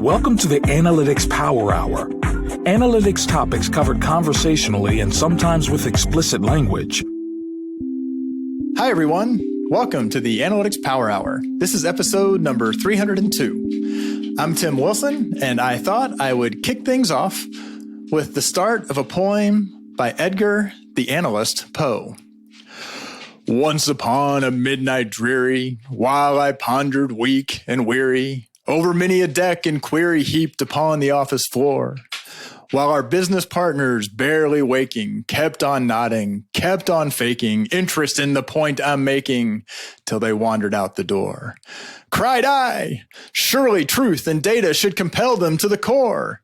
Welcome to the Analytics Power Hour. Analytics topics covered conversationally and sometimes with explicit language. Hi, everyone. Welcome to the Analytics Power Hour. This is episode number 302. I'm Tim Wilson, and I thought I would kick things off with the start of a poem by Edgar the Analyst Poe. Once upon a midnight dreary, while I pondered weak and weary, over many a deck and query heaped upon the office floor, while our business partners, barely waking, kept on nodding, kept on faking interest in the point I'm making, till they wandered out the door. Cried I, surely truth and data should compel them to the core.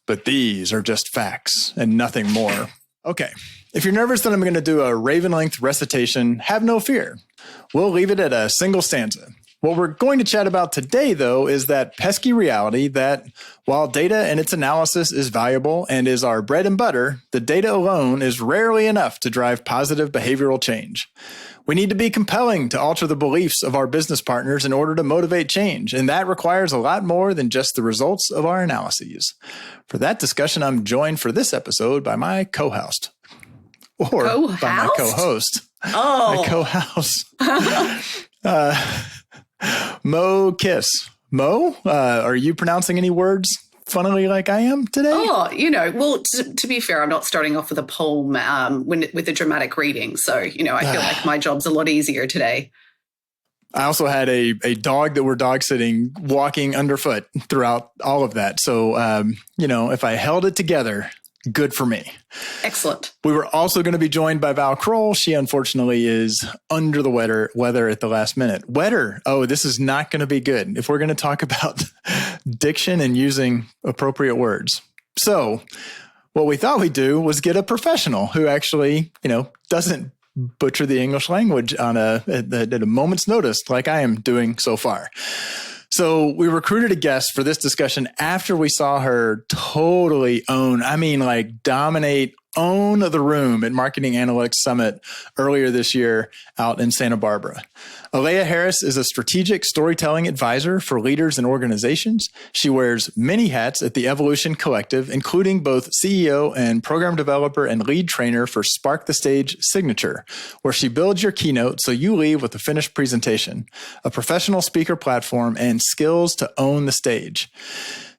But these are just facts and nothing more. Okay, if you're nervous that I'm going to do a Raven-length recitation, have no fear. We'll leave it at a single stanza. What we're going to chat about today, though, is that pesky reality that while data and its analysis is valuable and is our bread and butter, the data alone is rarely enough to drive positive behavioral change. We need to be compelling to alter the beliefs of our business partners in order to motivate change, and that requires a lot more than just the results of our analyses. For that discussion, I'm joined for this episode by my co-host. Or by my co-host. Oh. My co-host. Moe Kiss. Moe, are you pronouncing any words funnily like I am today? Oh, well, to be fair, I'm not starting off with a poem with a dramatic reading. So, I feel like my job's a lot easier today. I also had a dog that we're dog sitting walking underfoot throughout all of that. So, if I held it together, good for me. Excellent. We were also going to be joined by Val Kroll. She unfortunately is under the weather at the last minute. Weather. Oh, this is not going to be good if we're going to talk about diction and using appropriate words. So what we thought we'd do was get a professional who actually, doesn't butcher the English language at a moment's notice like I am doing so far. So we recruited a guest for this discussion after we saw her totally dominate, own the room at Marketing Analytics Summit earlier this year out in Santa Barbara. Aleya Harris is a strategic storytelling advisor for leaders and organizations. She wears many hats at the Evolution Collective, including both CEO and program developer and lead trainer for Spark the Stage Signature, where she builds your keynote so you leave with a finished presentation, a professional speaker platform, and skills to own the stage.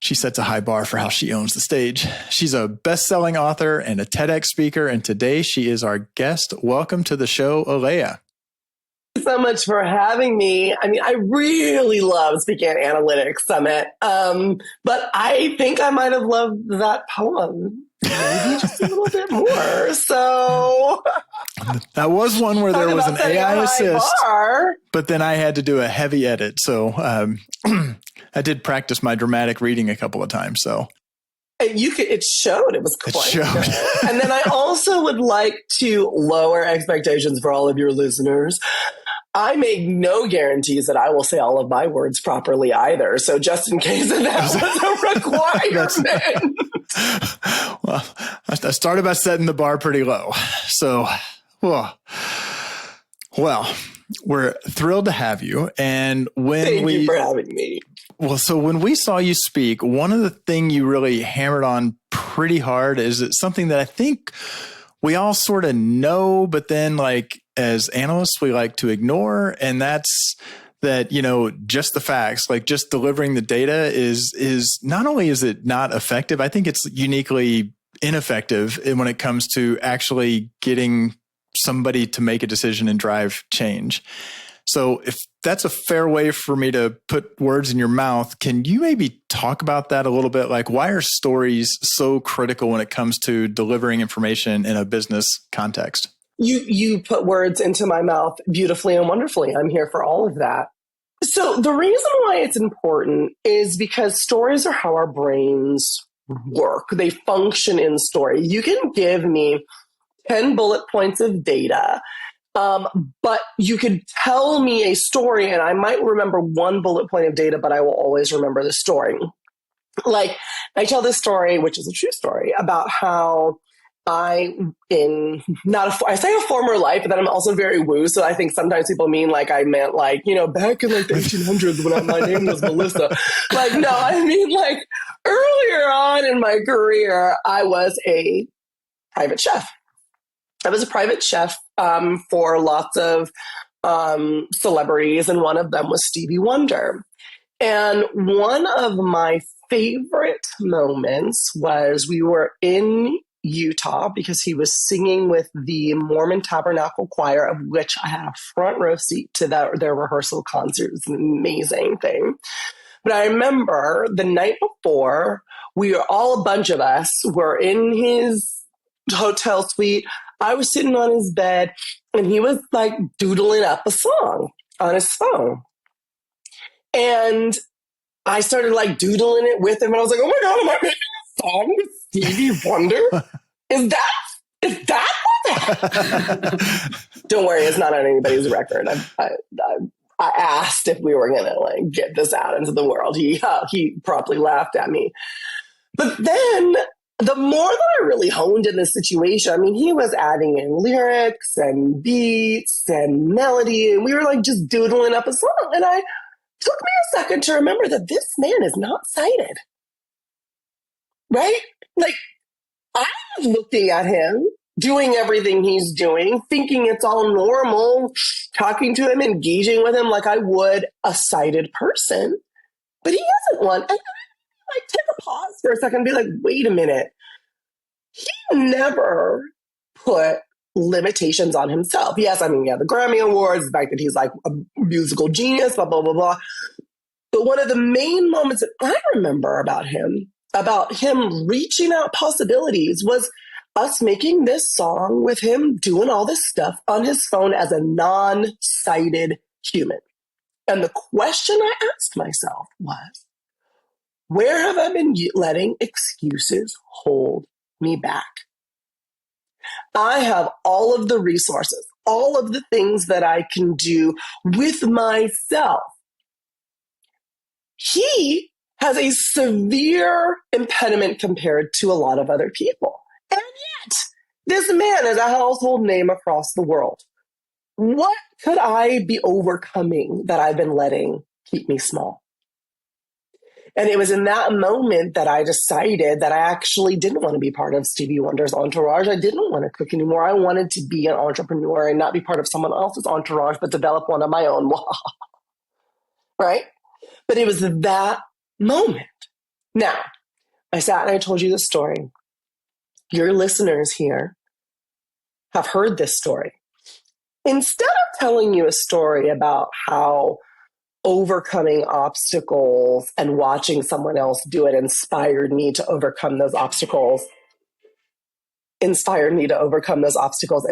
She sets a high bar for how she owns the stage. She's a best-selling author and a TEDx speaker, and today she is our guest. Welcome to the show, Aleya. Thank you so much for having me. I really love speaking at Analytics Summit, but I think I might have loved that poem maybe just a little bit more. So that was one where there was an AI assist, but then I had to do a heavy edit. So I did practice my dramatic reading a couple of times. So it showed. It was quite showed. Good. And then I also would like to lower expectations for all of your listeners. I make no guarantees that I will say all of my words properly either. So just in case that was a requirement. Well, I started by setting the bar pretty low. So, well, we're thrilled to have you. And Thank you for having me. Well, so when we saw you speak, one of the things you really hammered on pretty hard is it's something that I think we all sort of know, but then as analysts, we like to ignore. And that's that, just the facts, just delivering the data is not only is it not effective, I think it's uniquely ineffective when it comes to actually getting somebody to make a decision and drive change. So if that's a fair way for me to put words in your mouth, can you maybe talk about that a little bit? Why are stories so critical when it comes to delivering information in a business context? You put words into my mouth beautifully and wonderfully. I'm here for all of that. So the reason why it's important is because stories are how our brains work. They function in story. You can give me 10 bullet points of data, but you could tell me a story and I might remember one bullet point of data, but I will always remember the story. I tell this story, which is a true story, about how I say a former life, but then I'm also very woo. So I think sometimes people mean like I meant like, back in like the 1800s when my name was Melissa. Like, no, I mean like earlier on in my career, I was a private chef. I was a private chef for lots of celebrities, and one of them was Stevie Wonder. And one of my favorite moments was we were in Utah because he was singing with the Mormon Tabernacle Choir, of which I had a front row seat to their rehearsal concert. It was an amazing thing. But I remember the night before, a bunch of us were in his hotel suite. I was sitting on his bed and he was like doodling up a song on his phone. And I started like doodling it with him, and I was like, "Oh my God, am I making a song with Stevie Wonder? Is that?" Don't worry, it's not on anybody's record. I asked if we were gonna like get this out into the world. He probably laughed at me. But then the more that I really honed in this situation, I mean, he was adding in lyrics and beats and melody, and we were like just doodling up a song, and I took me a second to remember that this man is not sighted, right? Like, I was looking at him, doing everything he's doing, thinking it's all normal, talking to him, engaging with him like I would a sighted person, but he isn't one. And I take a pause for a second and be like, wait a minute. He never put limitations on himself. Yes, I mean, yeah, the Grammy Awards, the fact that he's like a musical genius, blah, blah, blah, blah. But one of the main moments that I remember about him reaching out possibilities, was us making this song with him doing all this stuff on his phone as a non-sighted human. And the question I asked myself was, where have I been letting excuses hold me back? I have all of the resources, all of the things that I can do with myself. He has a severe impediment compared to a lot of other people. And yet, this man is a household name across the world. What could I be overcoming that I've been letting keep me small? And it was in that moment that I decided that I actually didn't want to be part of Stevie Wonder's entourage. I didn't want to cook anymore. I wanted to be an entrepreneur and not be part of someone else's entourage, but develop one of my own. Right? But it was that moment. Now, I sat and I told you this story. Your listeners here have heard this story. Instead of telling you a story about how overcoming obstacles and watching someone else do it inspired me to overcome those obstacles and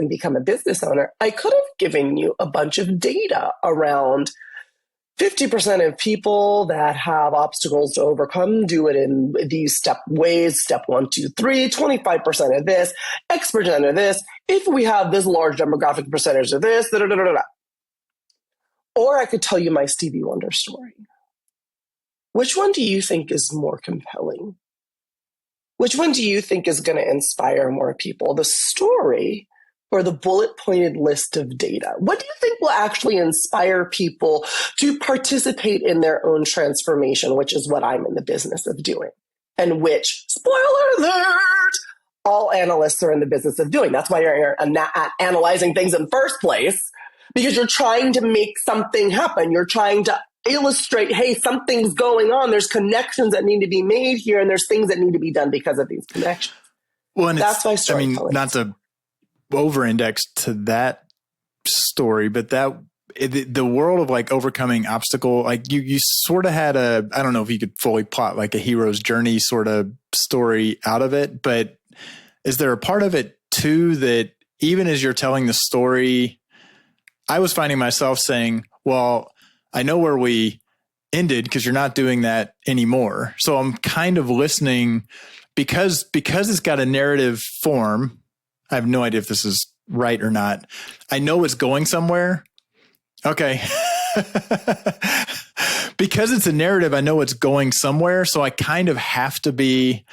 become a business owner, I could have given you a bunch of data around 50% of people that have obstacles to overcome do it in these ways. Step 1, 2, 3, 25% of this, X% of this. If we have this large demographic percentage of this, da, da, da, da, da. Or I could tell you my Stevie Wonder story. Which one do you think is more compelling? Which one do you think is going to inspire more people? The story or the bullet-pointed list of data? What do you think will actually inspire people to participate in their own transformation, which is what I'm in the business of doing? And which, spoiler alert, all analysts are in the business of doing. That's why you're analyzing things in the first place. Because you're trying to make something happen. You're trying to illustrate, hey, something's going on. There's connections that need to be made here, and there's things that need to be done because of these connections. Well, and that's why storytelling. Not to over-index to that story, but the world of like overcoming obstacle, like you sort of had I don't know if you could fully plot like a hero's journey sort of story out of it, but is there a part of it too that even as you're telling the story, I was finding myself saying, well, I know where we ended because you're not doing that anymore. So I'm kind of listening because it's got a narrative form. I have no idea if this is right or not. I know it's going somewhere. Okay. Because it's a narrative, I know it's going somewhere. So I kind of have to be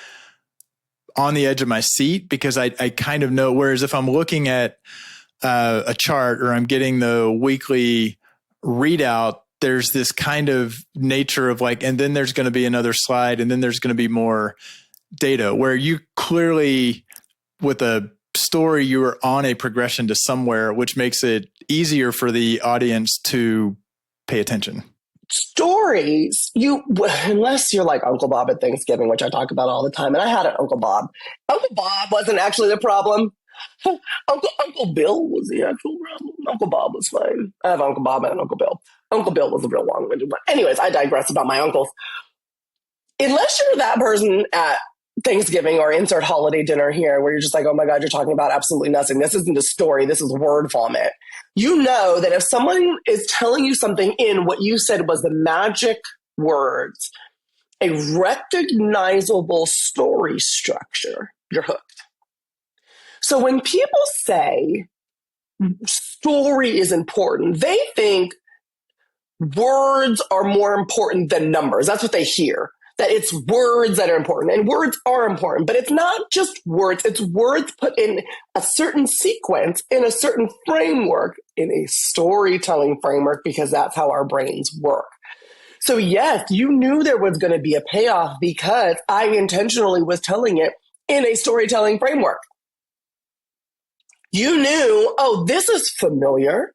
on the edge of my seat because I kind of know. Whereas if I'm looking at a chart or I'm getting the weekly readout, there's this kind of nature of like, and then there's going to be another slide and then there's going to be more data where you clearly with a story, you are on a progression to somewhere, which makes it easier for the audience to pay attention. Stories, unless you're like Uncle Bob at Thanksgiving, which I talk about all the time, and I had an Uncle Bob. Uncle Bob wasn't actually the problem. Uncle Bill was the actual problem. Uncle Bob was fine. I have Uncle Bob and Uncle Bill. Uncle Bill was a real long-winded one. Anyways, I digress about my uncles. Unless you're that person at Thanksgiving or insert holiday dinner here where you're just like, oh my God, you're talking about absolutely nothing. This isn't a story. This is word vomit. You know that if someone is telling you something in what you said was the magic words, a recognizable story structure, you're hooked. So when people say story is important, they think words are more important than numbers. That's what they hear. That it's words that are important, and words are important, but it's not just words. It's words put in a certain sequence, in a certain framework, in a storytelling framework, because that's how our brains work. So yes, you knew there was going to be a payoff because I intentionally was telling it in a storytelling framework. You knew, oh, this is familiar.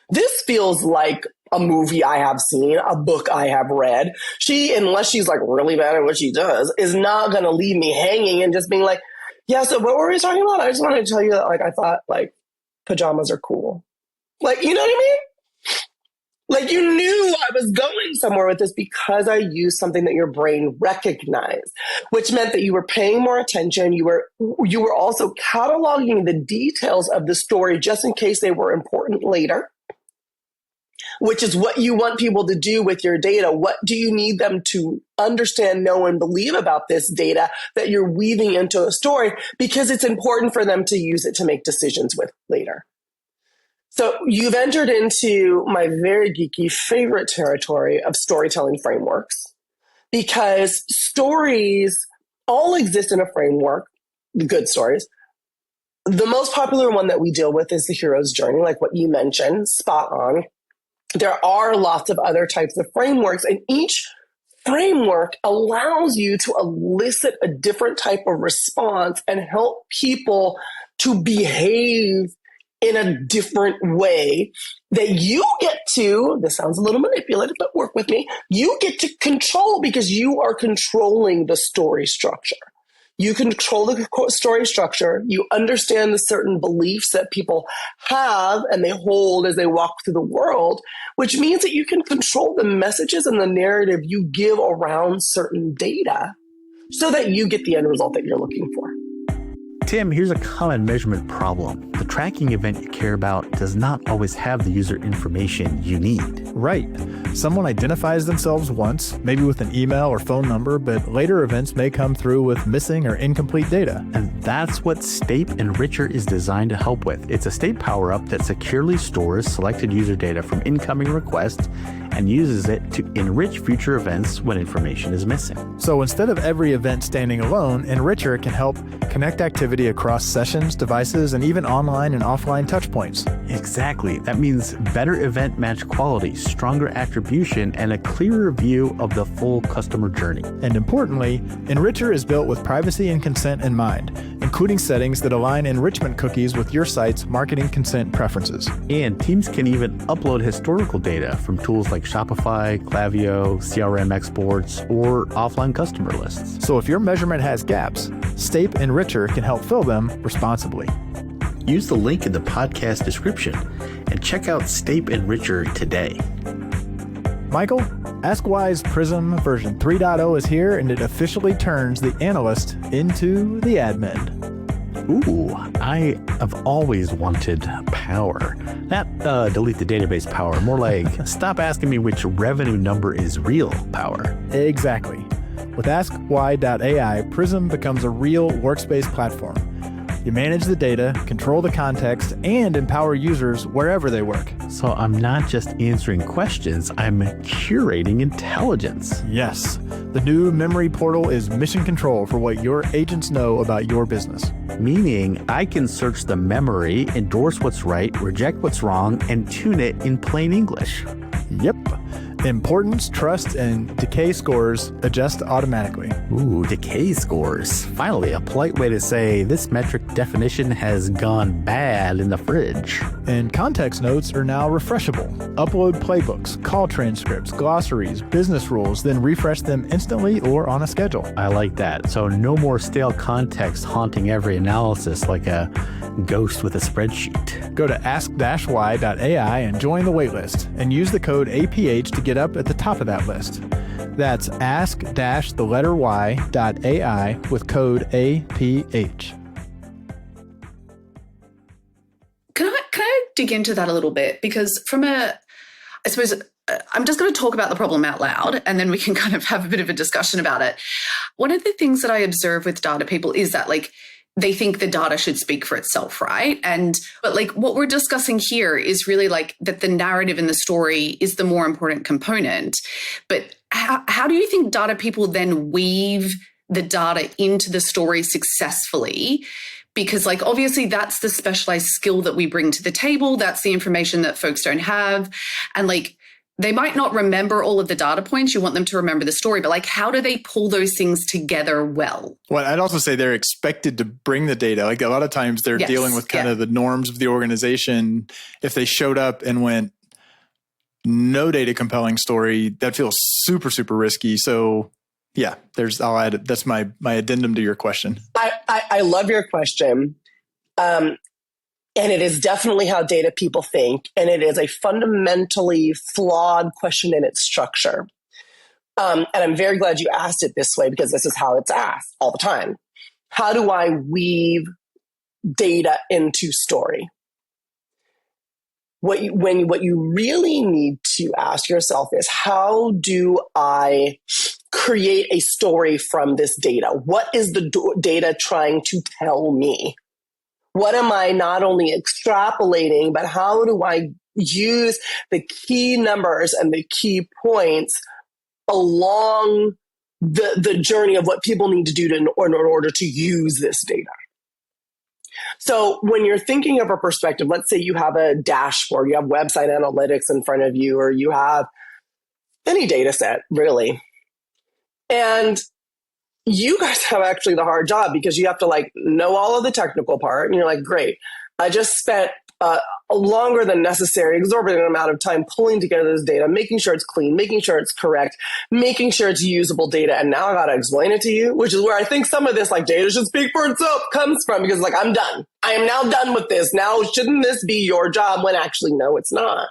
This feels like a movie I have seen, a book I have read. She, unless she's like really bad at what she does, is not going to leave me hanging and just being like, yeah, so what were we talking about? I just wanted to tell you that, like, I thought, like, pajamas are cool. Like, you know what I mean? Like, you knew I was going somewhere with this because I used something that your brain recognized, which meant that you were paying more attention. You were also cataloging the details of the story just in case they were important later, which is what you want people to do with your data. What do you need them to understand, know, and believe about this data that you're weaving into a story? Because it's important for them to use it to make decisions with later. So you've entered into my very geeky favorite territory of storytelling frameworks, because stories all exist in a framework, good stories. The most popular one that we deal with is the hero's journey, like what you mentioned, spot on. There are lots of other types of frameworks, and each framework allows you to elicit a different type of response and help people to behave in a different way that you get to, this sounds a little manipulative, but work with me, you get to control because you are controlling the story structure. You control the story structure. You understand the certain beliefs that people have and they hold as they walk through the world, which means that you can control the messages and the narrative you give around certain data so that you get the end result that you're looking for. Tim, here's a common measurement problem. The tracking event you care about does not always have the user information you need. Right. Someone identifies themselves once, maybe with an email or phone number, but later events may come through with missing or incomplete data. And that's what State Enricher is designed to help with. It's a state power-up that securely stores selected user data from incoming requests and uses it to enrich future events when information is missing. So instead of every event standing alone, Enricher can help connect activity across sessions, devices, and even online and offline touchpoints. Exactly. That means better event match quality, stronger attribution, and a clearer view of the full customer journey. And importantly, Enricher is built with privacy and consent in mind, including settings that align enrichment cookies with your site's marketing consent preferences. And teams can even upload historical data from tools like Shopify, Klaviyo, CRM exports, or offline customer lists. So if your measurement has gaps, Stape Enricher can help fill them responsibly. Use the link in the podcast description and check out Stape Enricher today. Michael, Ask Why's Prism version 3.0 is here, and it officially turns the analyst into the admin. Ooh, I have always wanted power. Not delete the database power, more like stop asking me which revenue number is real power. Exactly. With AskWhy.ai, Prism becomes a real workspace platform. You manage the data, control the context, and empower users wherever they work. So I'm not just answering questions, I'm curating intelligence. Yes, the new memory portal is mission control for what your agents know about your business. Meaning I can search the memory, endorse what's right, reject what's wrong, and tune it in plain English. Yep. Importance, trust, and decay scores adjust automatically. Ooh, decay scores. Finally, a polite way to say this metric definition has gone bad in the fridge. And context notes are now refreshable. Upload playbooks, call transcripts, glossaries, business rules, then refresh them instantly or on a schedule. I like that. So no more stale context haunting every analysis like a ghost with a spreadsheet. Go to ask-y.ai and join the waitlist, and use the code APH to get up at the top of that list. That's ask-y.ai with code APH. Can I dig into that a little bit? Because I suppose I'm just going to talk about the problem out loud, and then we can kind of have a bit of a discussion about it. One of the things that I observe with data people is that, like, they think the data should speak for itself, right? But like what we're discussing here is really like that the narrative in the story is the more important component. But how do you think data people then weave the data into the story successfully? Because like, obviously that's the specialized skill that we bring to the table. That's the information that folks don't have. And like, they might not remember all of the data points. You want them to remember the story, but like, how do they pull those things together well? Well, I'd also say they're expected to bring the data. Like a lot of times they're dealing with kind of the norms of the organization. If they showed up and went, no data compelling story, that feels super, super risky. So yeah, I'll add, that's my addendum to your question. I love your question. And it is definitely how data people think. And it is a fundamentally flawed question in its structure. And I'm very glad you asked it this way, because this is how it's asked all the time. How do I weave data into story? What you really need to ask yourself is, how do I create a story from this data? What is the data trying to tell me? What am I not only extrapolating, but how do I use the key numbers and the key points along the journey of what people need to do in order to use this data? So when you're thinking of a perspective, let's say you have a dashboard, you have website analytics in front of you, or you have any data set, really. And you guys have actually the hard job, because you have to like know all of the technical part. And you're like, great, I just spent a longer than necessary, exorbitant amount of time pulling together this data, making sure it's clean, making sure it's correct, making sure it's usable data. And now I got to explain it to you, which is where I think some of this like data should speak for itself comes from, because like, I'm done. I am now done with this. Now, shouldn't this be your job? When actually, no, it's not.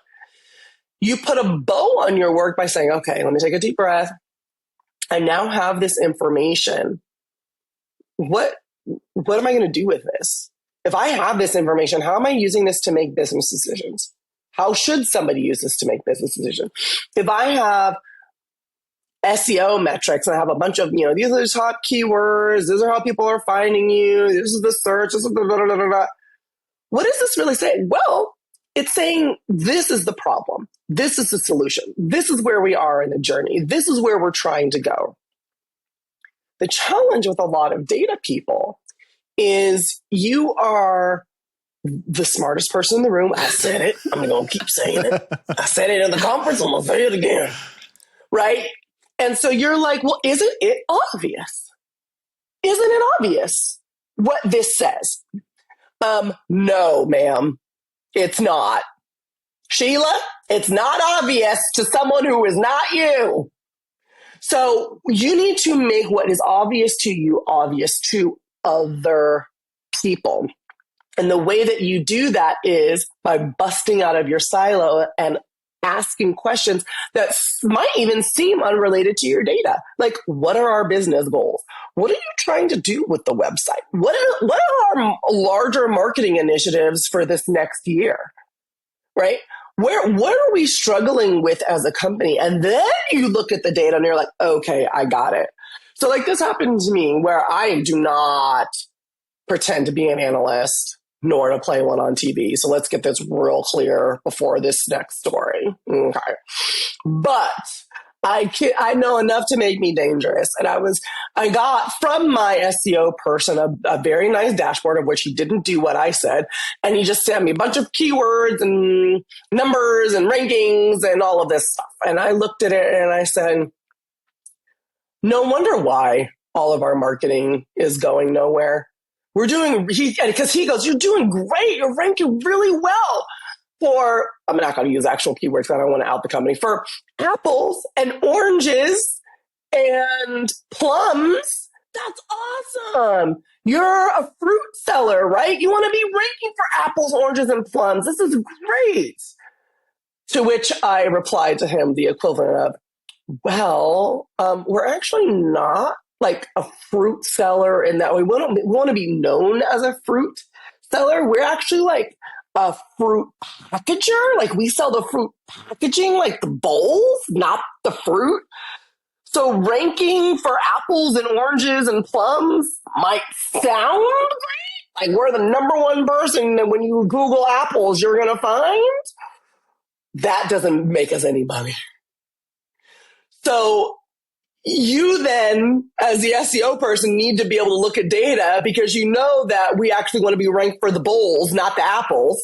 You put a bow on your work by saying, okay, let me take a deep breath. I now have this information. What am I going to do with this? If I have this information, how am I using this to make business decisions? How should somebody use this to make business decisions? If I have SEO metrics and I have a bunch of, these are the top keywords, these are how people are finding you, this is the search, this is blah, blah, blah, blah, blah. What does this really say? Well, it's saying this is the problem. This is the solution. This is where we are in the journey. This is where we're trying to go. The challenge with a lot of data people is you are the smartest person in the room. I said it. I'm going to keep saying it. I said it in the conference. I'm going to say it again. Right? And so you're like, well, isn't it obvious? Isn't it obvious what this says? No, ma'am. It's not. Sheila, it's not obvious to someone who is not you. So you need to make what is obvious to you obvious to other people. And the way that you do that is by busting out of your silo and asking questions that might even seem unrelated to your data. Like, what are our business goals? What are you trying to do with the website? What are our larger marketing initiatives for this next year? Right? What are we struggling with as a company? And then you look at the data and you're like, okay, I got it. So like this happened to me where I do not pretend to be an analyst, nor to play one on TV. So let's get this real clear before this next story. Okay. But I know enough to make me dangerous. And I got from my SEO person a very nice dashboard of which he didn't do what I said. And he just sent me a bunch of keywords and numbers and rankings and all of this stuff. And I looked at it and I said, no wonder why all of our marketing is going nowhere. Because he goes, you're doing great. You're ranking really well for, I'm not going to use actual keywords because I don't want to out the company, for apples and oranges and plums. That's awesome. You're a fruit seller, right? You want to be ranking for apples, oranges, and plums. This is great. To which I replied to him the equivalent of, well, we're actually not like a fruit seller in that we want to be known as a fruit seller. We're actually like a fruit packager. Like we sell the fruit packaging, like the bowls, not the fruit. So ranking for apples and oranges and plums might sound great. Like we're the number one person that when you Google apples, you're going to find. That doesn't make us any money. So you then, as the SEO person, need to be able to look at data because you know that we actually want to be ranked for the bowls, not the apples.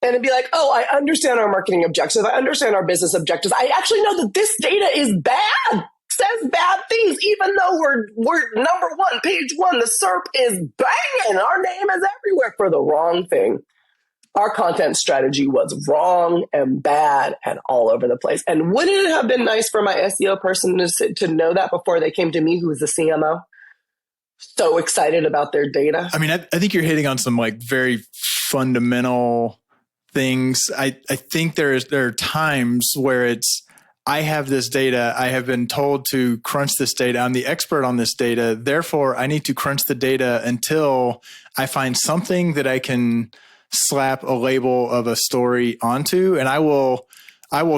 And it'd be like, oh, I understand our marketing objectives. I understand our business objectives. I actually know that this data is bad, says bad things, even though we're number one, page one. The SERP is banging. Our name is everywhere for the wrong thing. Our content strategy was wrong and bad and all over the place. And wouldn't it have been nice for my SEO person to know that before they came to me, who was the CMO? So excited about their data. I mean, I think you're hitting on some like very fundamental things. I think there are times where I have this data. I have been told to crunch this data. I'm the expert on this data. Therefore, I need to crunch the data until I find something that I can slap a label of a story onto. And I will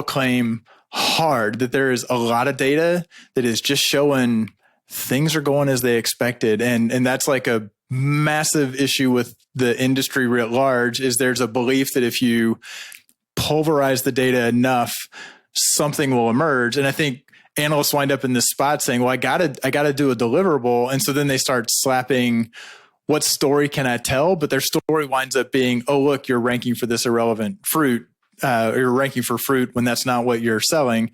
claim hard that there is a lot of data that is just showing things are going as they expected. And that's like a massive issue with the industry writ large is there's a belief that if you pulverize the data enough, something will emerge. And I think analysts wind up in this spot saying, well, I gotta do a deliverable. And so then they start slapping, what story can I tell? But their story winds up being, oh, look, you're ranking for this irrelevant fruit. Or you're ranking for fruit when that's not what you're selling.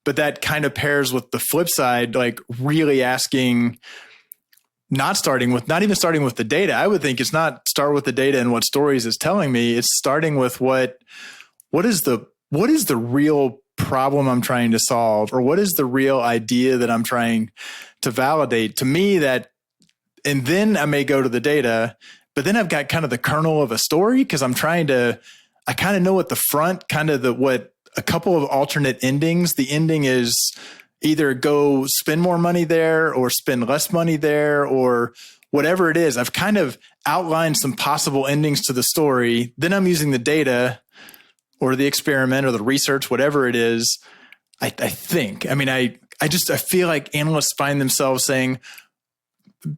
But that kind of pairs with the flip side, like really asking, not even starting with the data. I would think it's not start with the data and what stories it's telling me. It's starting with what is the real problem I'm trying to solve, or what is the real idea that I'm trying to validate. To me, and then I may go to the data, but then I've got kind of the kernel of a story because I kind of know at the front, what a couple of alternate endings. The ending is either go spend more money there or spend less money there or whatever it is. I've kind of outlined some possible endings to the story. Then I'm using the data or the experiment or the research, whatever it is. I think, I mean, I feel like analysts find themselves saying,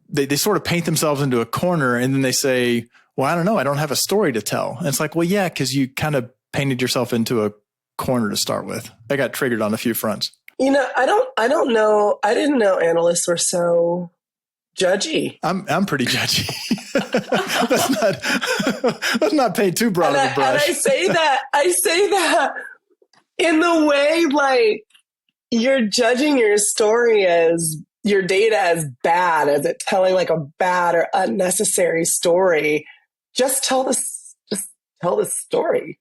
they sort of paint themselves into a corner and then they say, well, I don't know. I don't have a story to tell. And it's like, well, yeah, because you kind of painted yourself into a corner to start with. I got triggered on a few fronts. You know, I don't know. I didn't know analysts were so judgy. I'm pretty judgy. let's not paint too broad of a brush. And I say that in the way like you're judging your story as your data as bad, as it telling like a bad or unnecessary story. Just tell the story.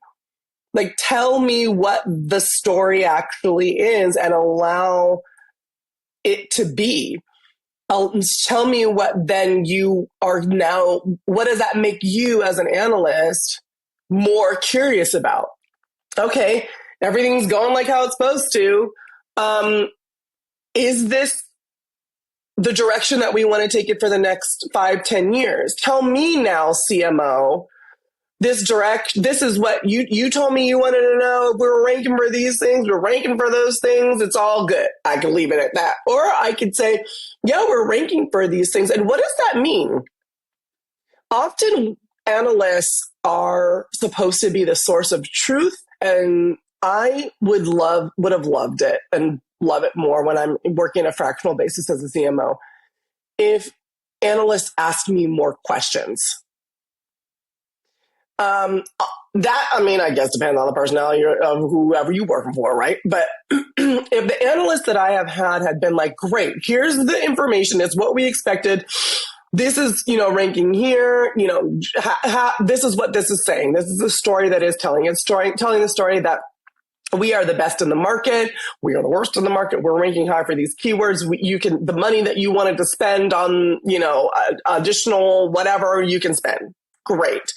Like, tell me what the story actually is and allow it to be. Tell me what then you are now, what does that make you as an analyst more curious about? Okay, everything's going like how it's supposed to. Is this the direction that we want to take it for the next 5-10 years? Tell me now, CMO, this is what you told me you wanted to know. We're ranking for these things. We're ranking for those things. It's all good. I can leave it at that. Or I could say, yeah, we're ranking for these things. And what does that mean? often analysts are supposed to be the source of truth, and I would have loved it and love it more when I'm working a fractional basis as a CMO if analysts asked me more questions. I guess depends on the personality of whoever you're working for, right? But if the analysts that I have had been like, great, here's the information, it's what we expected. This is, ranking here, this is what this is saying. This is the story that is telling the story that we are the best in the market. We are the worst in the market. We're ranking high for these keywords. The money that you wanted to spend on, additional whatever you can spend. Great.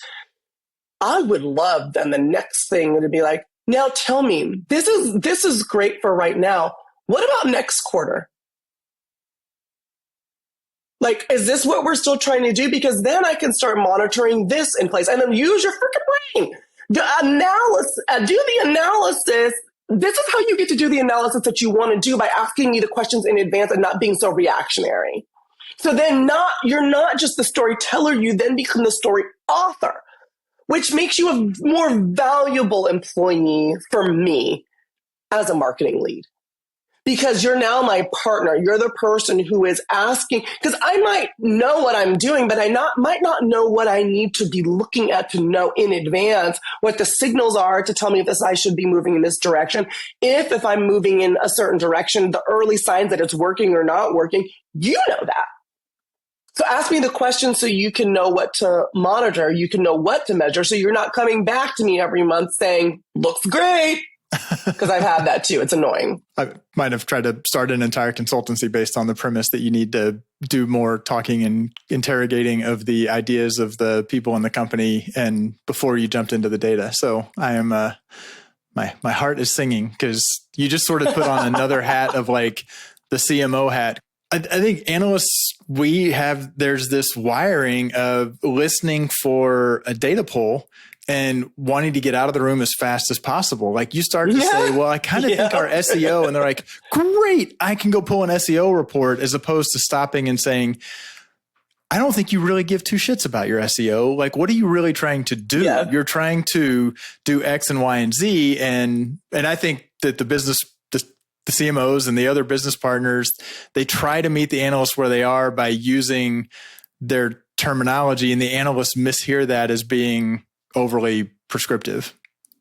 I would love then the next thing to be like, now tell me, this is great for right now. What about next quarter? Like, is this what we're still trying to do? Because then I can start monitoring this in place and then use your freaking brain. Do the analysis. This is how you get to do the analysis that you want to do, by asking me the questions in advance and not being so reactionary. So then you're not just the storyteller, you then become the story author, which makes you a more valuable employee for me as a marketing lead. Because you're now my partner. You're the person who is asking, because I might know what I'm doing, but might not know what I need to be looking at to know in advance what the signals are to tell me if I should be moving in this direction. If I'm moving in a certain direction, the early signs that it's working or not working, you know that. So ask me the question so you can know what to monitor, you can know what to measure, so you're not coming back to me every month saying, looks great. Because I've had that too. It's annoying. I might have tried to start an entire consultancy based on the premise that you need to do more talking and interrogating of the ideas of the people in the company and before you jumped into the data. So I am, my heart is singing because you just sort of put on another hat of like the CMO hat. I think analysts, there's this wiring of listening for a data pull and wanting to get out of the room as fast as possible. Like you start to say, well, I kind of think our SEO, and they're like, great, I can go pull an SEO report, as opposed to stopping and saying, I don't think you really give two shits about your SEO. Like, what are you really trying to do? Yeah. You're trying to do X and Y and Z. And I think that the CMOs and the other business partners, they try to meet the analysts where they are by using their terminology, and the analysts mishear that as being overly prescriptive.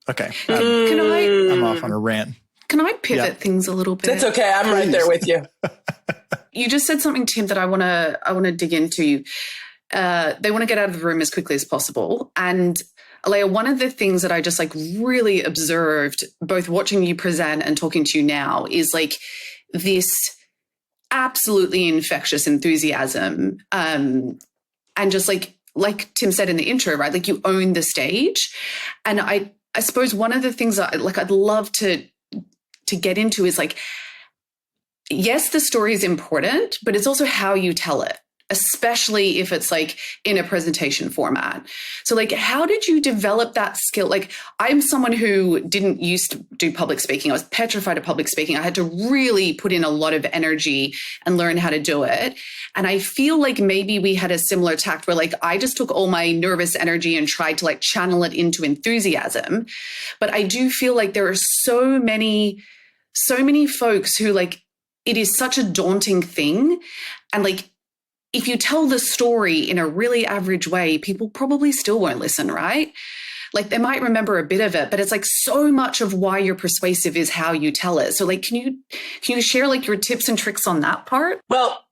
Okay. I'm off on a rant. Can I pivot things a little bit? It's okay. I'm right there with you. You just said something, Tim, that I want to dig into. They want to get out of the room as quickly as possible. And Aleya, one of the things that I just really observed, both watching you present and talking to you now, is like this absolutely infectious enthusiasm. And just like Tim said in the intro, right? Like you own the stage. And I suppose one of the things that I'd love to get into is like, yes, the story is important, but it's also how you tell it, especially if it's like in a presentation format. So like, how did you develop that skill? Like, I'm someone who didn't used to do public speaking. I was petrified of public speaking. I had to really put in a lot of energy and learn how to do it. And I feel like maybe we had a similar tact where like, I just took all my nervous energy and tried to like channel it into enthusiasm. But I do feel like there are so many folks who like, it is such a daunting thing. And like, if you tell the story in a really average way, people probably still won't listen, right? Like they might remember a bit of it, but it's like so much of why you're persuasive is how you tell it. So like, can you share like your tips and tricks on that part? Well,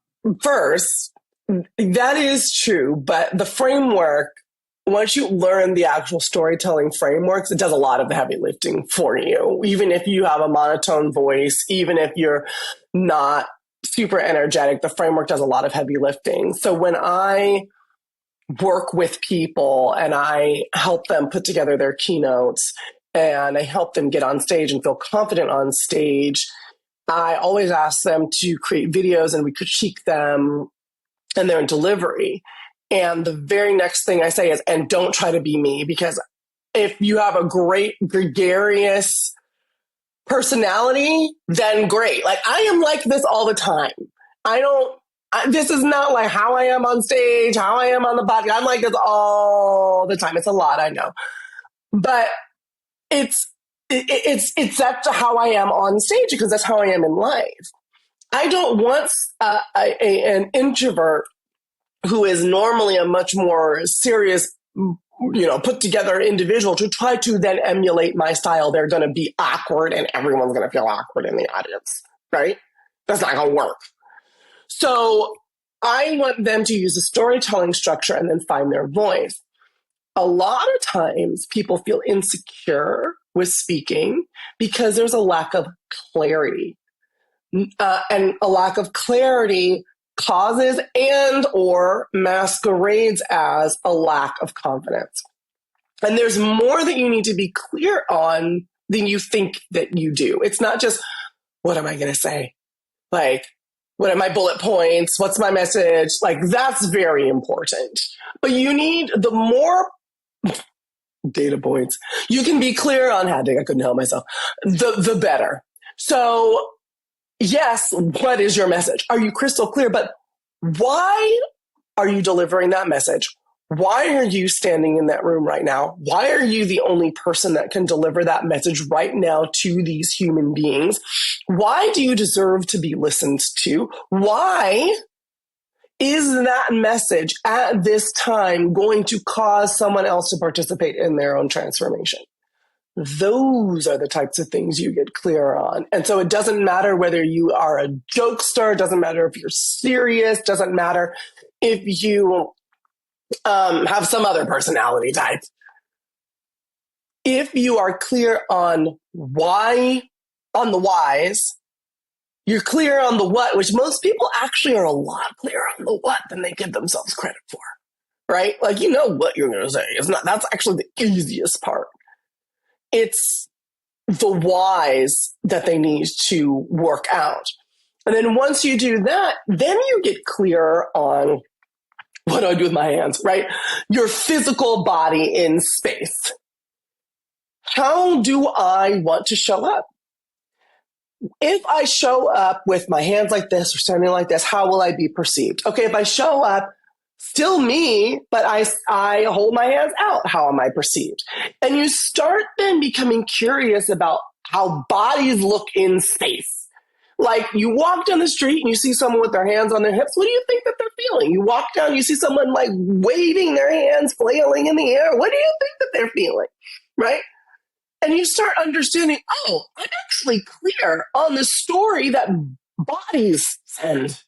first, that is true, but the framework, once you learn the actual storytelling frameworks, it does a lot of the heavy lifting for you. Even if you have a monotone voice, even if you're not super energetic, the framework does a lot of heavy lifting. So when I work with people and I help them put together their keynotes and I help them get on stage and feel confident on stage, I always ask them to create videos and we critique them and their delivery. And the very next thing I say is, and don't try to be me, because if you have a great gregarious personality, then great. Like I am like this all the time. I don't This is not like how I am on stage, how I am on the podcast. I'm like this all the time. It's a lot, I know. But it's that's how I am on stage because that's how I am in life. I don't want an introvert who is normally a much more serious, put together individual to try to then emulate my style. They're going to be awkward and everyone's going to feel awkward in the audience, right? That's not going to work. So I want them to use a storytelling structure and then find their voice. A lot of times people feel insecure with speaking because there's a lack of clarity. And a lack of clarity causes and or masquerades as a lack of confidence. And there's more that you need to be clear on than you think that you do. It's not just, what am I going to say? Like, what are my bullet points? What's my message? Like, that's very important. But you need the more data points you can be clear on. I couldn't help myself. The better. So, yes, what is your message? Are you crystal clear? But why are you delivering that message? Why are you standing in that room right now? Why are you the only person that can deliver that message right now to these human beings? Why do you deserve to be listened to? Why is that message at this time going to cause someone else to participate in their own transformation? Those are the types of things you get clear on. And so it doesn't matter whether you are a jokester, doesn't matter if you're serious, doesn't matter if you have some other personality type. If you are clear on why, on the whys, you're clear on the what, which most people actually are a lot clearer on the what than they give themselves credit for, right? Like, you know what you're going to say. That's actually the easiest part. It's the whys that they need to work out. And then once you do that, then you get clearer on what do I do with my hands, right? Your physical body in space. How do I want to show up? If I show up with my hands like this or standing like this, how will I be perceived? Okay, if I show up still me, but I hold my hands out, how am I perceived? And you start then becoming curious about how bodies look in space. Like, you walk down the street and you see someone with their hands on their hips. What do you think that they're feeling? You walk down, you see someone like waving their hands, flailing in the air. What do you think that they're feeling? Right? And you start understanding, oh, I'm actually clear on the story that bodies send.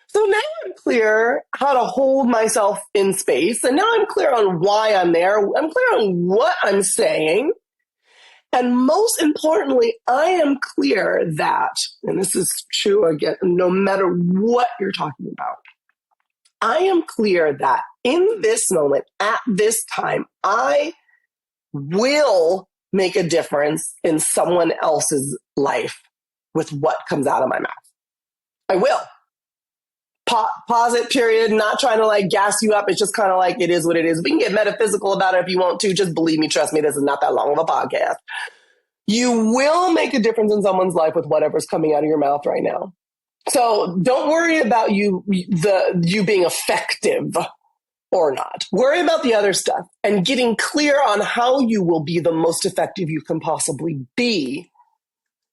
So now I'm clear how to hold myself in space. And now I'm clear on why I'm there. I'm clear on what I'm saying. And most importantly, I am clear that, and this is true again, no matter what you're talking about, I am clear that in this moment, at this time, I will make a difference in someone else's life with what comes out of my mouth. I will. Pause it, period. Not trying to like gas you up. It's just kind of like, it is what it is. We can get metaphysical about it if you want to. Just believe me, trust me, this is not that long of a podcast. You will make a difference in someone's life with whatever's coming out of your mouth right now. So don't worry about you being effective or not. Worry about the other stuff and getting clear on how you will be the most effective you can possibly be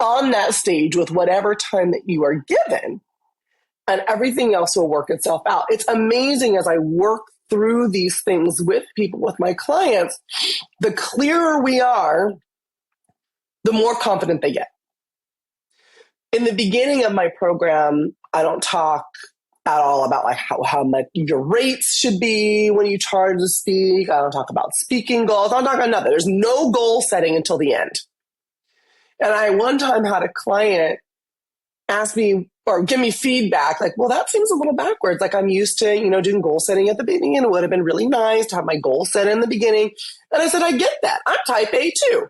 on that stage with whatever time that you are given. And everything else will work itself out. It's amazing as I work through these things with people, with my clients, the clearer we are, the more confident they get. In the beginning of my program, I don't talk at all about like how much your rates should be when you charge to speak. I don't talk about speaking goals. I don't talk about nothing. There's no goal setting until the end. And I one time had a client ask me or give me feedback like, well, that seems a little backwards. Like, I'm used to, doing goal setting at the beginning, and it would have been really nice to have my goal set in the beginning. And I said, I get that. I'm type A too.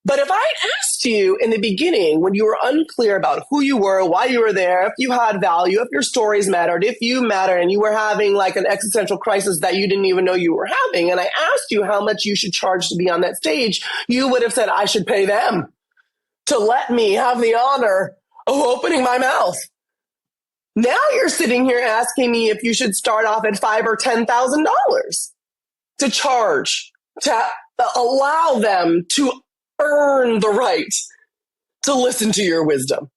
But if I asked you in the beginning, when you were unclear about who you were, why you were there, if you had value, if your stories mattered, if you mattered, and you were having like an existential crisis that you didn't even know you were having, and I asked you how much you should charge to be on that stage, you would have said, I should pay them to let me have the honor of opening my mouth. Now you're sitting here asking me if you should start off at $5,000 or $10,000 to charge, to allow them to earn the right to listen to your wisdom.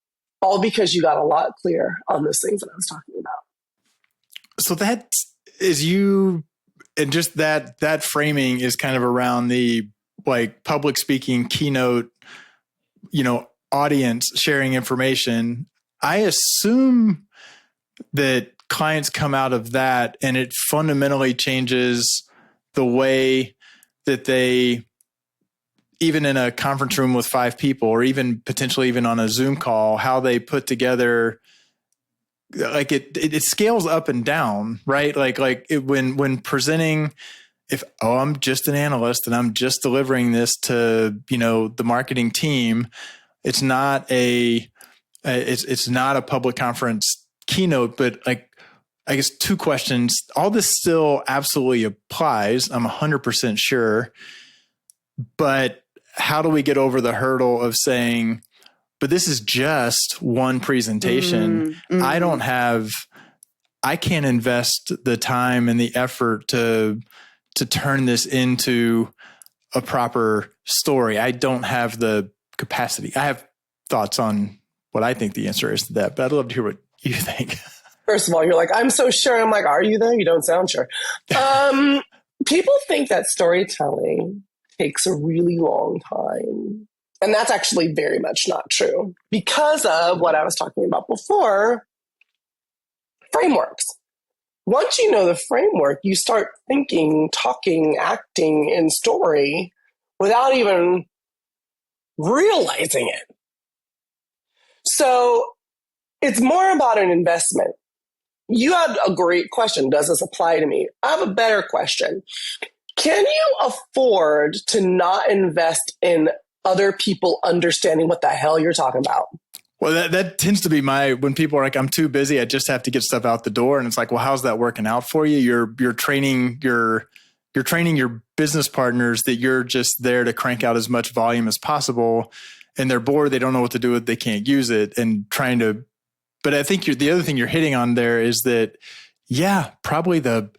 All because you got a lot clearer on those things that I was talking about. So that is you, and just that framing is kind of around the like public speaking keynote, audience sharing information. I assume that clients come out of that and it fundamentally changes the way that they, even in a conference room with 5 people, or even potentially even on a Zoom call, how they put together, like it scales up and down, right? When presenting, I'm just an analyst and I'm just delivering this to, the marketing team, it's not a public conference keynote, but like, I guess 2 questions. All this still absolutely applies. I'm 100% sure. But how do we get over the hurdle of saying, but this is just one presentation. I can't invest the time and the effort to turn this into a proper story. I don't have the capacity. I have thoughts on what I think the answer is to that, but I'd love to hear what you think. First of all, you're like, I'm so sure. I'm like, are you though? You don't sound sure. People think that storytelling takes a really long time. And that's actually very much not true because of what I was talking about before, frameworks. Once you know the framework, you start thinking, talking, acting in story without even realizing it. So it's more about an investment. You had a great question. Does this apply to me? I have a better question. Can you afford to not invest in other people understanding what the hell you're talking about? Well, that tends to be when people are like, I'm too busy, I just have to get stuff out the door. And it's like, well, how's that working out for you? You're training your business partners that you're just there to crank out as much volume as possible. And they're bored. They don't know what to do with it. They can't use it but I think the other thing you're hitting on there is that, probably the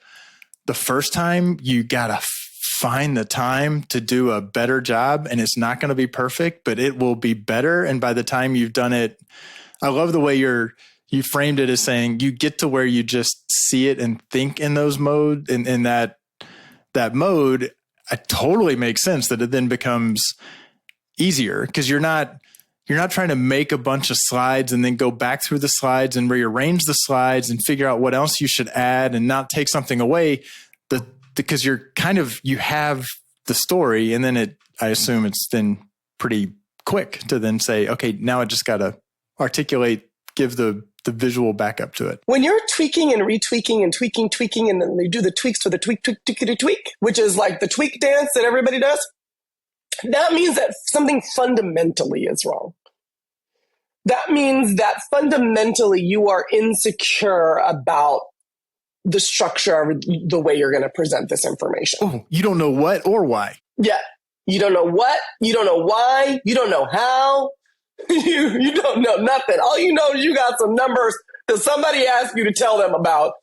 first time you got to find the time to do a better job, and it's not going to be perfect, but it will be better. And by the time you've done it, I love the way you framed it as saying you get to where you just see it and think in those mode, in that mode. It totally makes sense that it then becomes easier because you're not trying to make a bunch of slides and then go back through the slides and rearrange the slides and figure out what else you should add and not take something away, because you have the story, and then I assume it's then pretty quick to then say, okay, now I just got to articulate, give the visual backup to it. When you're tweaking and retweaking and tweaking, and then they do the tweaks for the tweak, which is like the tweak dance that everybody does, that means that something fundamentally is wrong. That means that fundamentally you are insecure about the structure of the way you're going to present this information. Oh, you don't know what or why. Yeah. You don't know what, you don't know why, you don't know how, you don't know nothing. All you know is you got some numbers that somebody asked you to tell them about,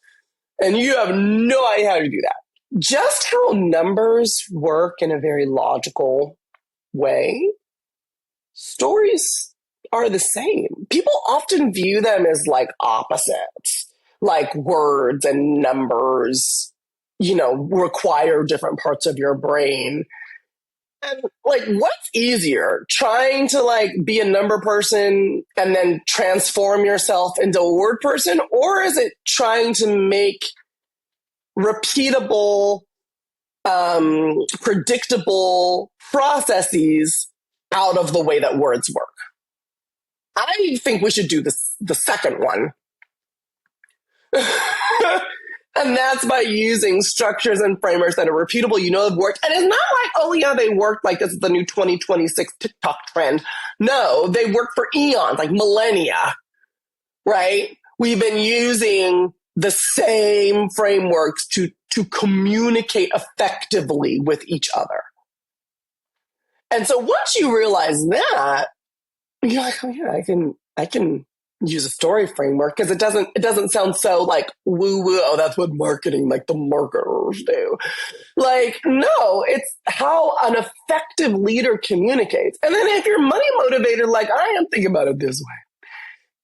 and you have no idea how to do that. Just how numbers work in a very logical way, stories are the same. People often view them as like opposites, like words and numbers, require different parts of your brain. And like, what's easier, trying to be a number person and then transform yourself into a word person? Or is it trying to make repeatable, predictable processes out of the way that words work? I think we should do the second one. And that's by using structures and frameworks that are repeatable, have worked. And it's not like, oh yeah, they worked like this is the new 2026 TikTok trend. No, they work for eons, like millennia, right? We've been using the same frameworks to communicate effectively with each other. And so once you realize that, you're like, oh yeah, I can use a story framework because it doesn't sound so like woo woo. Oh, that's what marketing, like the marketers do. Like, no, it's how an effective leader communicates. And then if you're money motivated, like I am, think about it this way.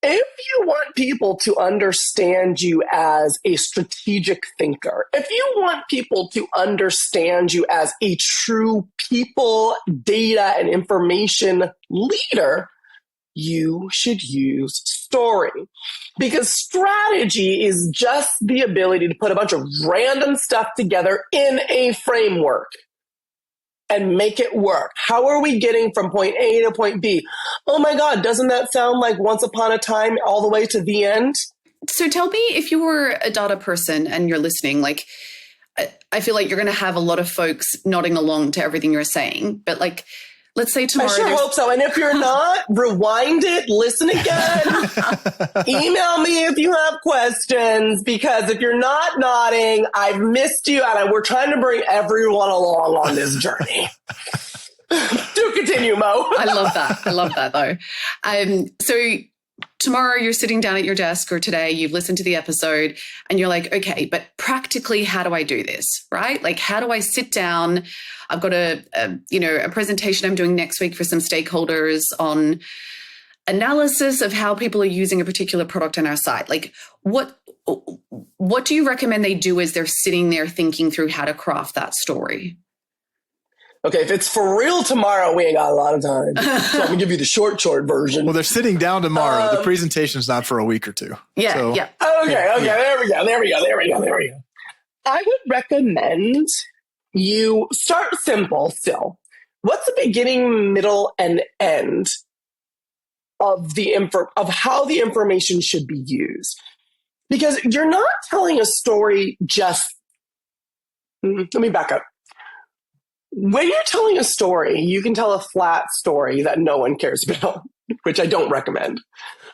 If you want people to understand you as a strategic thinker, if you want people to understand you as a true people, data, and information leader, you should use story. Because strategy is just the ability to put a bunch of random stuff together in a framework and make it work. How are we getting from point A to point B? Oh my God, doesn't that sound like Once Upon a Time all the way to the end? So tell me, if you were a data person and you're listening, like, I feel like you're going to have a lot of folks nodding along to everything you're saying, but like, let's say tomorrow. I sure hope so. And if you're not, rewind it, listen again, email me if you have questions, because if you're not nodding, I've missed you and we're trying to bring everyone along on this journey. Do continue, Mo. I love that. I love that though. So tomorrow you're sitting down at your desk, or today you've listened to the episode and you're like, okay, but practically, how do I do this? Right? Like, how do I sit down? I've got a presentation I'm doing next week for some stakeholders on analysis of how people are using a particular product on our site. Like, what do you recommend they do as they're sitting there thinking through how to craft that story? Okay, if it's for real tomorrow, we ain't got a lot of time. So I'm going to give you the short version. Well, they're sitting down tomorrow. The presentation's not for a week or two. Yeah, so, yeah. Okay, there we go. I would recommend you start simple still. What's the beginning, middle, and end of how the information should be used? Because you're not telling a story just... Let me back up. When you're telling a story, you can tell a flat story that no one cares about, which I don't recommend.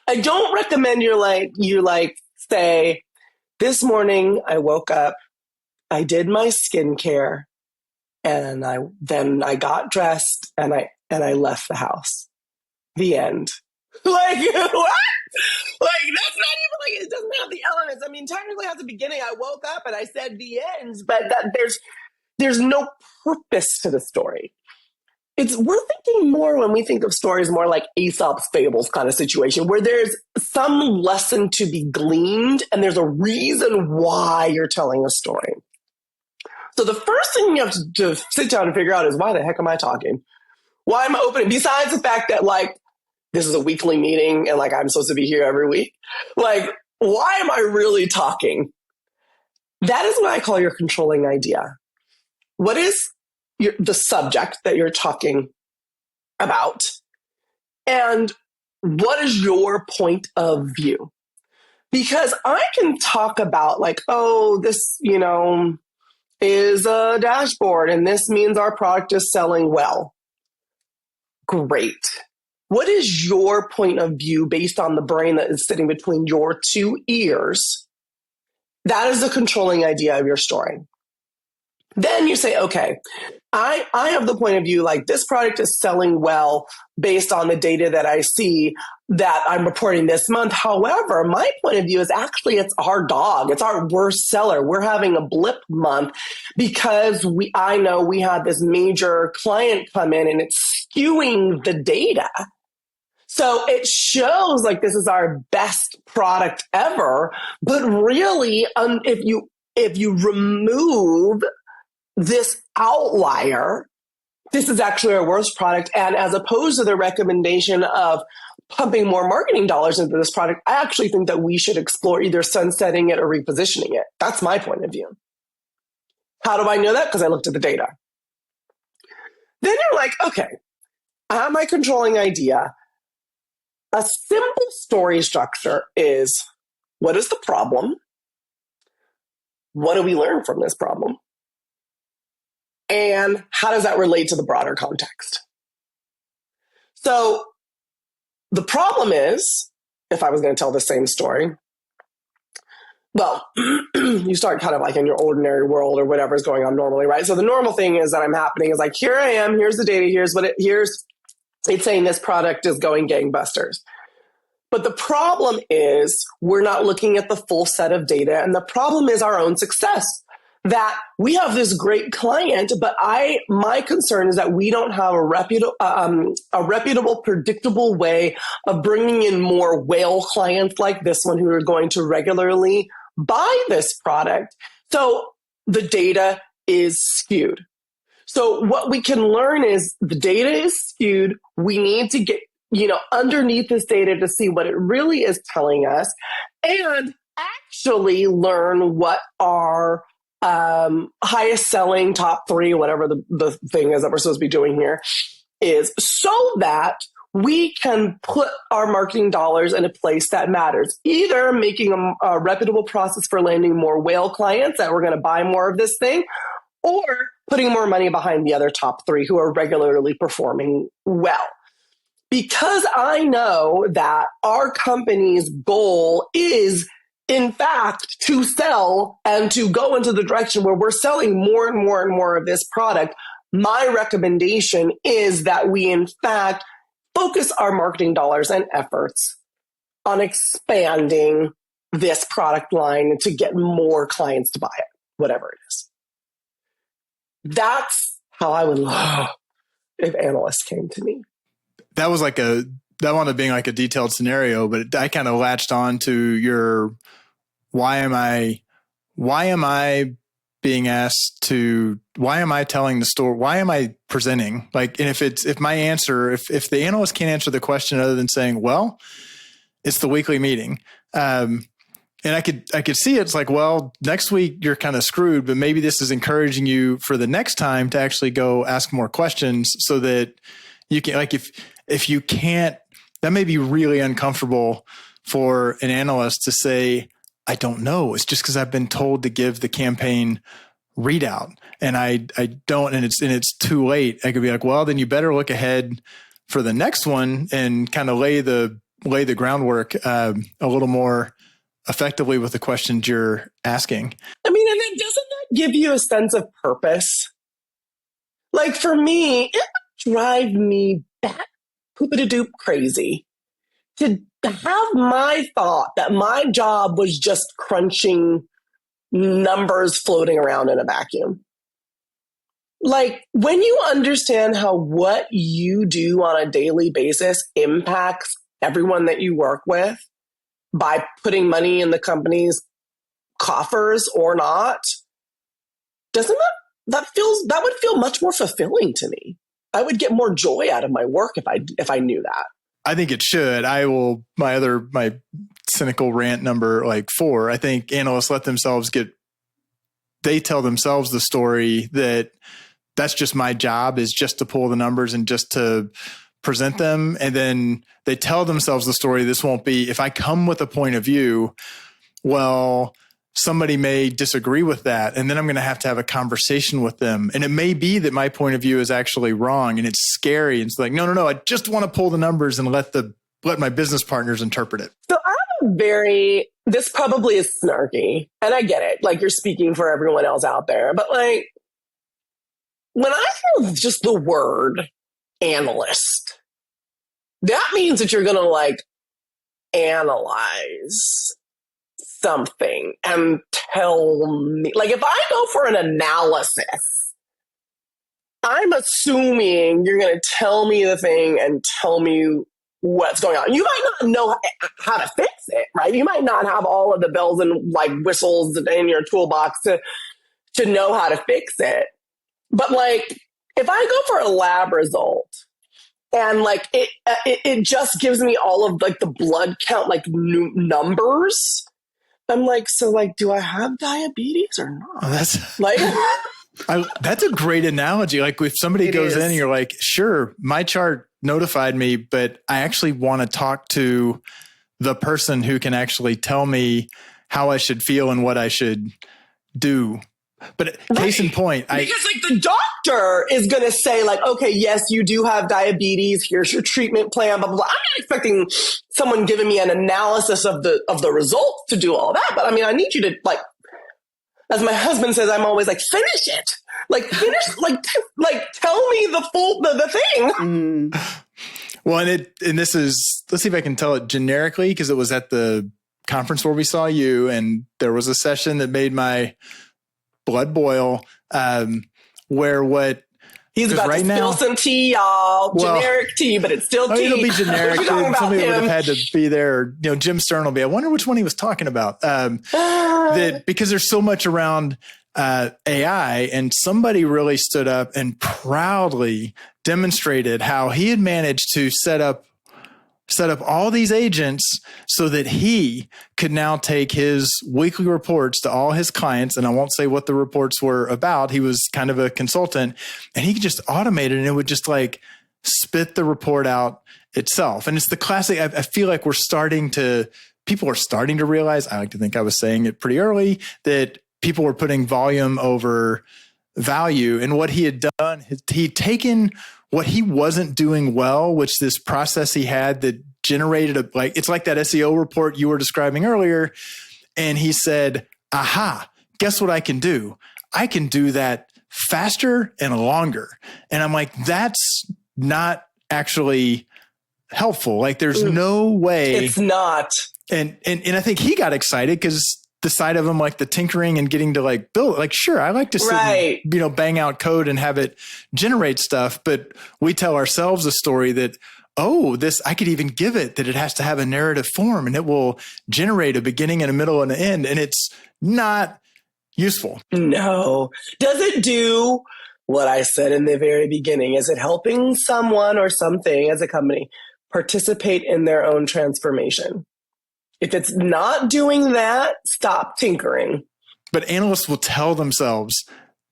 I don't recommend you say, this morning I woke up, I did my skincare, and then I got dressed and I left the house. The end. Like, what? Like, that's not even like, it doesn't have the elements. I mean, technically at the beginning I woke up and I said the ends, but there's no purpose to the story. We're thinking more, when we think of stories, more like Aesop's fables kind of situation, where there's some lesson to be gleaned and there's a reason why you're telling a story. So the first thing you have to sit down and figure out is, why the heck am I talking? Why am I opening? Besides the fact that, like, this is a weekly meeting and, like, I'm supposed to be here every week. Like, why am I really talking? That is what I call your controlling idea. What is the subject that you're talking about? And what is your point of view? Because I can talk about, like, oh, this, is a dashboard and this means our product is selling well. Great. What is your point of view based on the brain that is sitting between your two ears? That is the controlling idea of your story. Then you say, okay, I have the point of view, like, this product is selling well based on the data that I see that I'm reporting this month. However, my point of view is actually it's our dog. It's our worst seller. We're having a blip month because I know we had this major client come in and it's skewing the data. So it shows like this is our best product ever. But really, if you remove this outlier, this is actually our worst product. And as opposed to the recommendation of pumping more marketing dollars into this product, I actually think that we should explore either sunsetting it or repositioning it. That's my point of view. How do I know that? Because I looked at the data. Then you're like, okay, I have my controlling idea. A simple story structure is, what is the problem? What do we learn from this problem? And how does that relate to the broader context? So the problem is, if I was going to tell the same story, well, you start kind of like in your ordinary world or whatever's going on normally, right? So the normal thing is that I'm happening is like, here I am, here's the data, it's saying this product is going gangbusters. But the problem is we're not looking at the full set of data. And the problem is our own success. That we have this great client, but my concern is that we don't have a reputable, predictable way of bringing in more whale clients like this one who are going to regularly buy this product. So the data is skewed. So what we can learn is the data is skewed. We need to get, underneath this data to see what it really is telling us and actually learn what our highest selling top 3, whatever the thing is that we're supposed to be doing here is, so that we can put our marketing dollars in a place that matters. Either making a reputable process for landing more whale clients that we're going to buy more of this thing, or putting more money behind the other top 3 who are regularly performing well. Because I know that our company's goal is, in fact, to sell and to go into the direction where we're selling more and more and more of this product, my recommendation is that we, in fact, focus our marketing dollars and efforts on expanding this product line to get more clients to buy it, whatever it is. That's how I would love if analysts came to me. That was like that wound up being like a detailed scenario, but I kind of latched on to your, why am I being asked to, why am I telling the story? Why am I presenting? Like, and if the analyst can't answer the question other than saying, well, it's the weekly meeting. And I could see it's like, well, next week you're kind of screwed, but maybe this is encouraging you for the next time to actually go ask more questions so that you can, like, if you can't, that may be really uncomfortable for an analyst to say, I don't know. It's just because I've been told to give the campaign readout and I don't, and it's too late. I could be like, well, then you better look ahead for the next one and kind of lay the groundwork a little more effectively with the questions you're asking. I mean, and then doesn't that give you a sense of purpose? Like for me, it would drive me bat poop-a-doop crazy to have my thought that my job was just crunching numbers floating around in a vacuum. Like when you understand how what you do on a daily basis impacts everyone that you work with by putting money in the company's coffers or not, doesn't that would feel much more fulfilling to me. I would get more joy out of my work if I knew that. I think it should. My cynical rant number 4. I think analysts they tell themselves the story that that's just my job, is just to pull the numbers and just to present them. And then they tell themselves the story. This won't be, if I come with a point of view, well, somebody may disagree with that. And then I'm going to have a conversation with them. And it may be that my point of view is actually wrong and it's scary. And it's like, no, I just want to pull the numbers and let my business partners interpret it. So this probably is snarky, and I get it. Like, you're speaking for everyone else out there, but like, when I hear just the word analyst, that means that you're going to analyze something and tell me, if I go for an analysis, I'm assuming you're going to tell me the thing and tell me what's going on. You might not know how to fix it, right? You might not have all of the bells and whistles in your toolbox to know how to fix it. But if I go for a lab result and it just gives me all of the blood count, numbers, I'm do I have diabetes or not? Oh, that's a great analogy. If somebody goes in and you're like, sure, my chart notified me, but I actually want to talk to the person who can actually tell me how I should feel and what I should do. But case in point, because the doctor is going to say okay, yes, you do have diabetes. Here's your treatment plan, blah, blah, blah. I'm not expecting someone giving me an analysis of the results to do all that. But I mean, I need you to as my husband says, I'm always finish it. Tell me the thing. Well, and this is, let's see if I can tell it generically, because it was at the conference where we saw you, and there was a session that made my blood boil, where what he's about right to now, spill some tea, y'all. Generic tea, but it's still tea. It'll be generic. Somebody would have had to be there. Jim Stern will be. I wonder which one he was talking about. That because there's so much around AI, and somebody really stood up and proudly demonstrated how he had managed to set up all these agents so that he could now take his weekly reports to all his clients. And I won't say what the reports were about. He was kind of a consultant, and he could just automate it, and it would just like spit the report out itself. And it's the classic. I feel like people are starting to realize, I like to think I was saying it pretty early, that people were putting volume over value. And what he had done, he'd taken what he wasn't doing well, which this process he had that generated it's like that SEO report you were describing earlier. And he said, aha, guess what I can do? I can do that faster and longer. And I'm like, that's not actually helpful. Like there's no way. It's not. And I think he got excited because the side of him, like the tinkering and getting to like build, like, sure, I like to sit and, bang out code and have it generate stuff. But we tell ourselves a story that, I could even give it that it has to have a narrative form, and it will generate a beginning and a middle and an end. And it's not useful. No. Does it do what I said in the very beginning? Is it helping someone or something as a company participate in their own transformation? If it's not doing that, stop tinkering. But analysts will tell themselves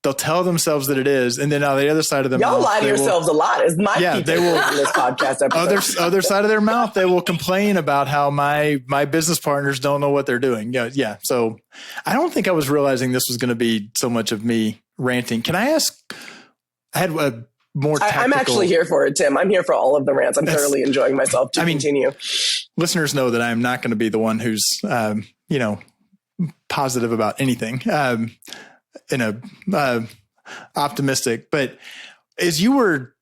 that it is. And then on the other side of their mouth, y'all lie to yourselves a lot. Is my they will on this podcast episode. Other side of their mouth, they will complain about how my business partners don't know what they're doing. Yeah. So I don't think I was realizing this was going to be so much of me ranting. Can I ask? I had a more tactical. I'm actually here for it, Tim. I'm here for all of the rants. I'm thoroughly enjoying myself. Continue. Listeners know that I'm not going to be the one who's, positive about anything, optimistic. But as you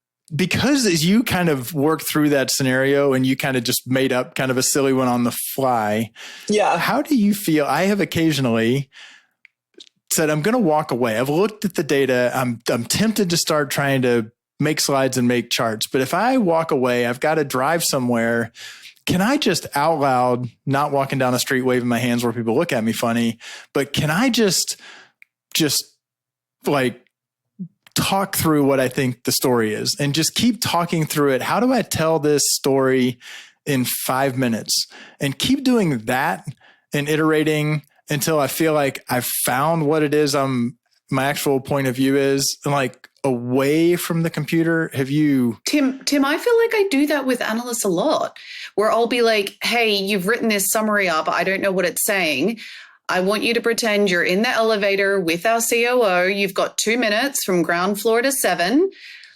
kind of worked through that scenario and you kind of just made up kind of a silly one on the fly. Yeah. How do you feel? I have occasionally said, I'm going to walk away. I've looked at the data. I'm tempted to start trying to make slides and make charts. But if I walk away, I've got to drive somewhere. Can I just out loud, not walking down the street waving my hands where people look at me funny, but can I just like talk through what I think the story is and just keep talking through it? How do I tell this story in 5 minutes and keep doing that and iterating until I feel like I've found what it is my actual point of view is, and like away from the computer? Have you? Tim, I feel like I do that with analysts a lot, where I'll be like, hey, you've written this summary up. I don't know what it's saying. I want you to pretend you're in the elevator with our COO. You've got 2 minutes from ground floor to 7.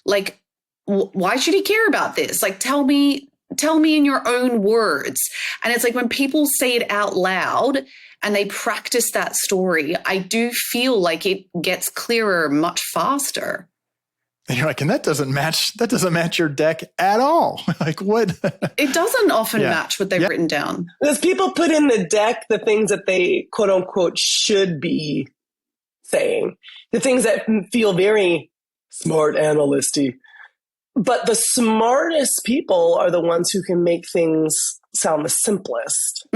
Like, why should he care about this? Like, tell me in your own words. And it's like when people say it out loud and they practice that story, I do feel like it gets clearer much faster. And you're like, and that doesn't match your deck at all. Like what? It doesn't often match what they've written down. Because people put in the deck the things that they quote unquote should be saying, the things that feel very smart analysty. But the smartest people are the ones who can make things sound the simplest.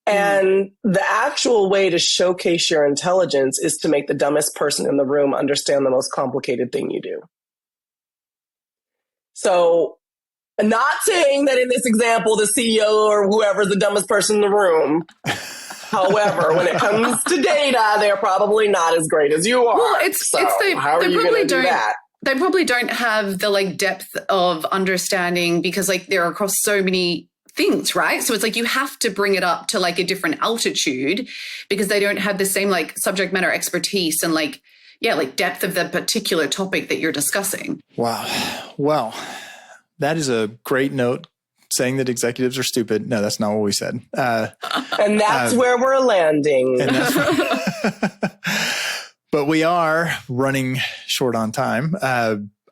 And the actual way to showcase your intelligence is to make the dumbest person in the room understand the most complicated thing you do. So I'm not saying that in this example, the CEO or whoever's the dumbest person in the room. However, when it comes to data, they're probably not as great as you are. Well, how are you going to do that? They probably don't have the like depth of understanding because like they're across so many things, right? So it's like you have to bring it up to like a different altitude because they don't have the same like subject matter expertise and like depth of the particular topic that you're discussing. Wow. Well, that is a great note. Saying that executives are stupid. No, that's not what we said. And that's where we're landing. But we are running short on time.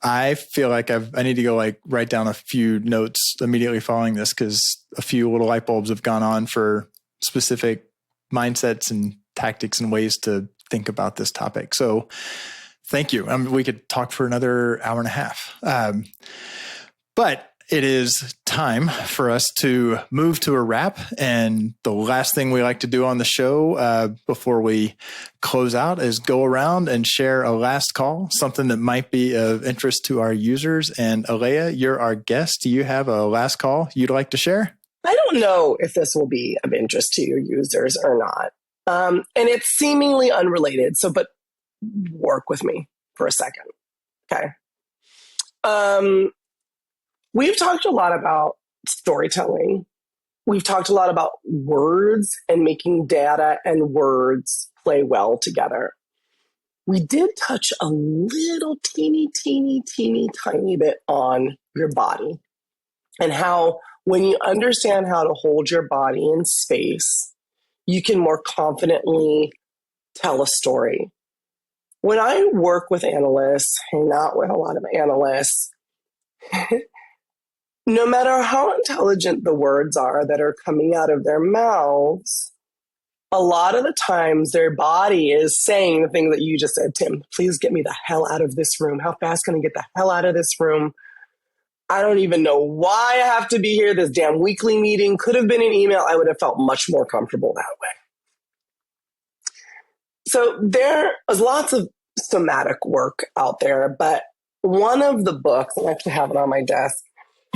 I feel like I need to go like write down a few notes immediately following this, because a few little light bulbs have gone on for specific mindsets and tactics and ways to think about this topic. So thank you. We could talk for another hour and a half. But it is time for us to move to a wrap. And the last thing we like to do on the show before we close out is go around and share a last call, something that might be of interest to our users. And Aleya, you're our guest. Do you have a last call you'd like to share? I don't know if this will be of interest to your users or not. And it's seemingly unrelated. But work with me for a second. Okay. We've talked a lot about storytelling. We've talked a lot about words and making data and words play well together. We did touch a little teeny tiny bit on your body and how when you understand how to hold your body in space, you can more confidently tell a story. When I work with analysts, hang out with a lot of analysts, no matter how intelligent the words are that are coming out of their mouths, a lot of the times their body is saying the thing that you just said, Tim, please get me the hell out of this room. How fast can I get the hell out of this room? I don't even know why I have to be here. This damn weekly meeting could have been an email. I would have felt much more comfortable that way. So there is lots of somatic work out there, but one of the books, I actually have it on my desk,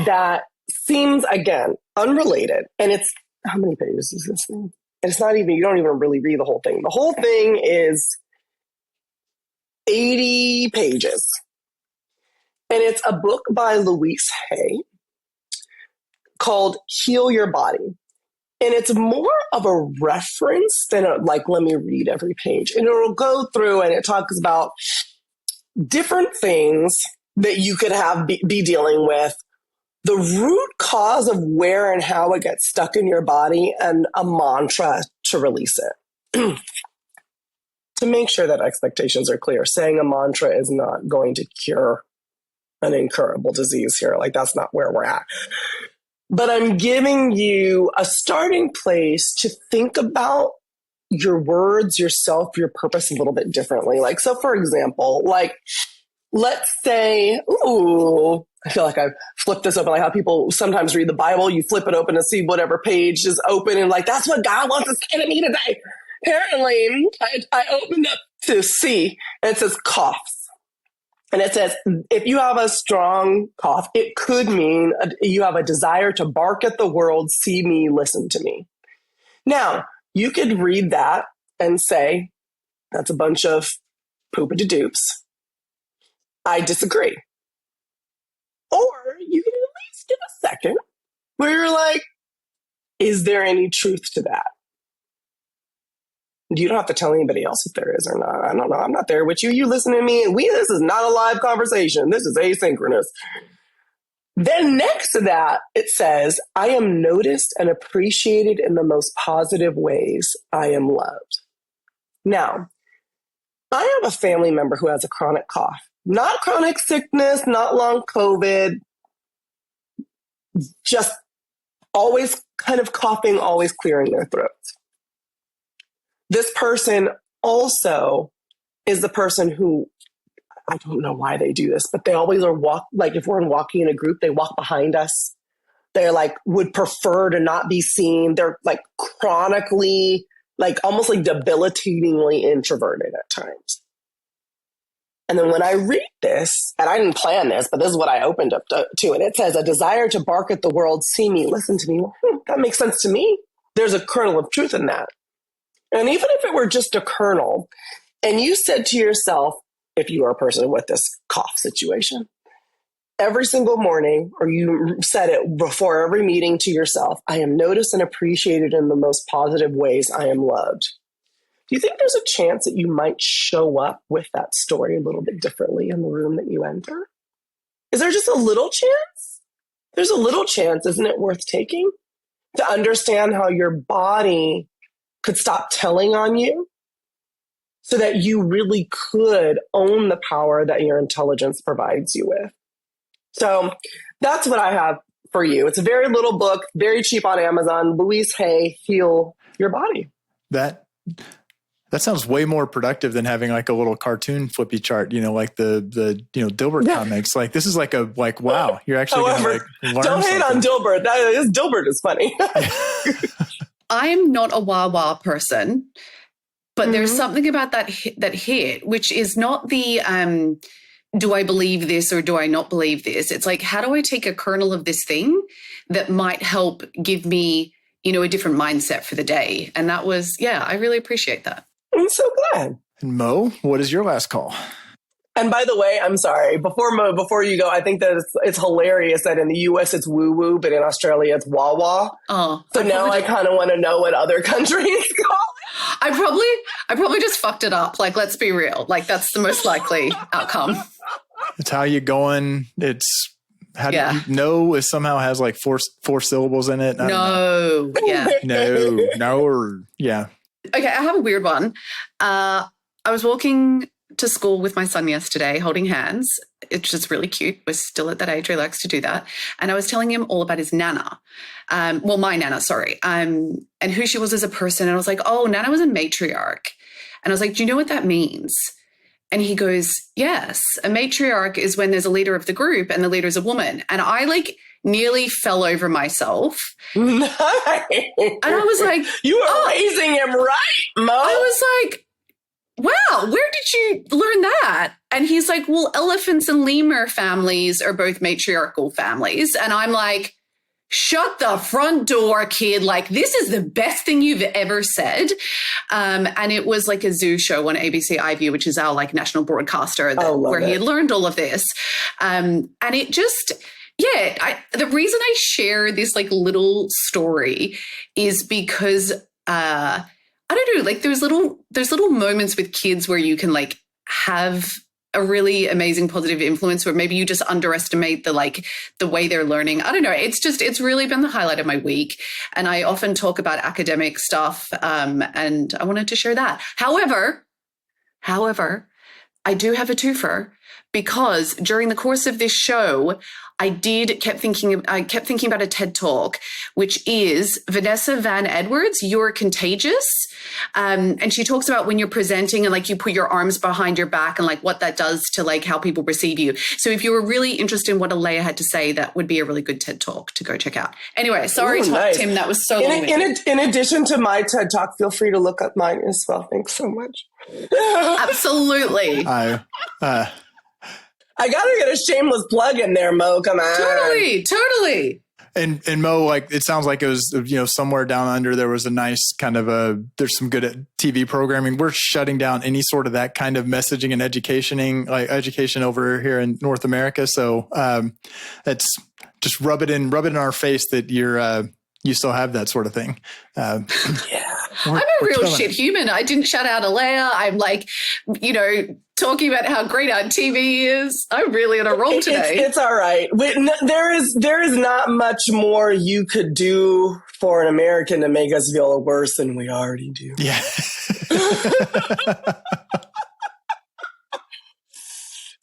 that seems, again, unrelated. And it's, how many pages is this thing? And it's not even, you don't even really read the whole thing. The whole thing is 80 pages. And it's a book by Louise Hay called Heal Your Body. And it's more of a reference than let me read every page. And it'll go through and it talks about different things that you could be dealing with, the root cause of where and how it gets stuck in your body, and a mantra to release it. To make sure that expectations are clear, saying a mantra is not going to cure an incurable disease here. That's not where we're at. But I'm giving you a starting place to think about your words, yourself, your purpose a little bit differently. So for example, let's say, I feel like I've flipped this open, like how people sometimes read the Bible. You flip it open to see whatever page is open, and that's what God wants to say to me today. Apparently, I opened up to see, and it says coughs. And it says, if you have a strong cough, it could mean you have a desire to bark at the world, see me, listen to me. Now, you could read that and say, that's a bunch of poop-a-de-doops. I disagree. Or you can at least give a second where you're like, is there any truth to that? You don't have to tell anybody else if there is or not. I don't know. I'm not there with you. You listen to me. And this is not a live conversation. This is asynchronous. Then next to that, it says, I am noticed and appreciated in the most positive ways. I am loved. Now, I have a family member who has a chronic cough. Not chronic sickness, not long COVID, just always kind of coughing, always clearing their throats. This person also is the person who, I don't know why they do this, but they always are if we're walking in a group, they walk behind us. They're would prefer to not be seen. They're chronically, almost debilitatingly introverted at times. And then when I read this, and I didn't plan this, but this is what I opened up to, and it says, a desire to bark at the world, see me, listen to me. That makes sense to me. There's a kernel of truth in that. And even if it were just a kernel, and you said to yourself, if you are a person with this cough situation, every single morning, or you said it before every meeting to yourself, I am noticed and appreciated in the most positive ways. I am loved. Do you think there's a chance that you might show up with that story a little bit differently in the room that you enter? Is there just a little chance? There's a little chance, isn't it worth taking? To understand how your body could stop telling on you so that you really could own the power that your intelligence provides you with. So that's what I have for you. It's a very little book, very cheap on Amazon. Louise Hay, Heal Your Body. That sounds way more productive than having like a little cartoon flippy chart, like the Dilbert comics. Like this is like wow, you're actually going to learn don't hate on Dilbert. Dilbert is funny. I'm not a wah-wah person, but there's something about that hit, which is not the do I believe this or do I not believe this? It's like, how do I take a kernel of this thing that might help give me, a different mindset for the day? And that was, I really appreciate that. I'm so glad. And Mo, what is your last call? And by the way, I'm sorry, before you go, I think that it's hilarious that in the US it's woo-woo, but in Australia it's wah-wah. Oh, so now I kind of want to know what other countries call it. I probably just fucked it up. Like, let's be real. Like, that's the most likely outcome. It's how you going. It's how do you know it somehow has like four syllables in it. No. Yeah. No. Yeah. Okay. I have a weird one. I was walking to school with my son yesterday, holding hands. It's just really cute. We're still at that age where he likes to do that. And I was telling him all about his Nana. My Nana, sorry. And who she was as a person. And I was like, oh, Nana was a matriarch. And I was like, do you know what that means? And he goes, yes, a matriarch is when there's a leader of the group and the leader is a woman. And I nearly fell over myself. Nice. And I was like, you are raising him right, Mo. I was like, wow, where did you learn that? And he's like, well, elephants and lemur families are both matriarchal families. And I'm like, shut the front door, kid. Like, this is the best thing you've ever said. And it was like a zoo show on ABC iView, which is our national broadcaster, where he had learned all of this. And it just, the reason I share this little story is because, I don't know, there's little moments with kids where you can have a really amazing positive influence, where maybe you just underestimate the way they're learning. I don't know. It's really been the highlight of my week. And I often talk about academic stuff. And I wanted to share that. However, I do have a twofer, because during the course of this show, I kept thinking about a TED Talk, which is Vanessa Van Edwards, You're Contagious. And she talks about when you're presenting and you put your arms behind your back and what that does to how people perceive you. So if you were really interested in what Aleya had to say, that would be a really good TED Talk to go check out. Anyway, sorry, nice. Tim, that was so long. In addition to my TED Talk, feel free to look up mine as well. Thanks so much. Absolutely. I gotta get a shameless plug in there, Mo. Come on. Totally. And Mo, it sounds like it was, somewhere down under, there was a nice kind of there's some good TV programming. We're shutting down any sort of that kind of messaging and education over here in North America. So it's just rub it in our face that you still have that sort of thing. I'm a real shit human. I didn't shout out Aleya. I'm talking about how great our TV is. I'm really on a roll today. It's all right. There is not much more you could do for an American to make us feel worse than we already do. Yeah.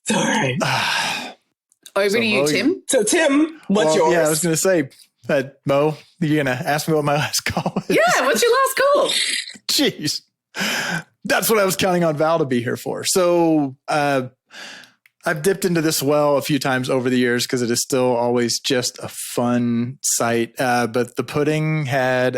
It's all right. Over to you, Tim. So, Tim, what's yours? Yeah, I was going to say, Mo, you're going to ask me what my last call is. Yeah, what's your last call? Jeez. That's what I was counting on Val to be here for. So I've dipped into this well a few times over the years because it is still always just a fun site. But the Pudding had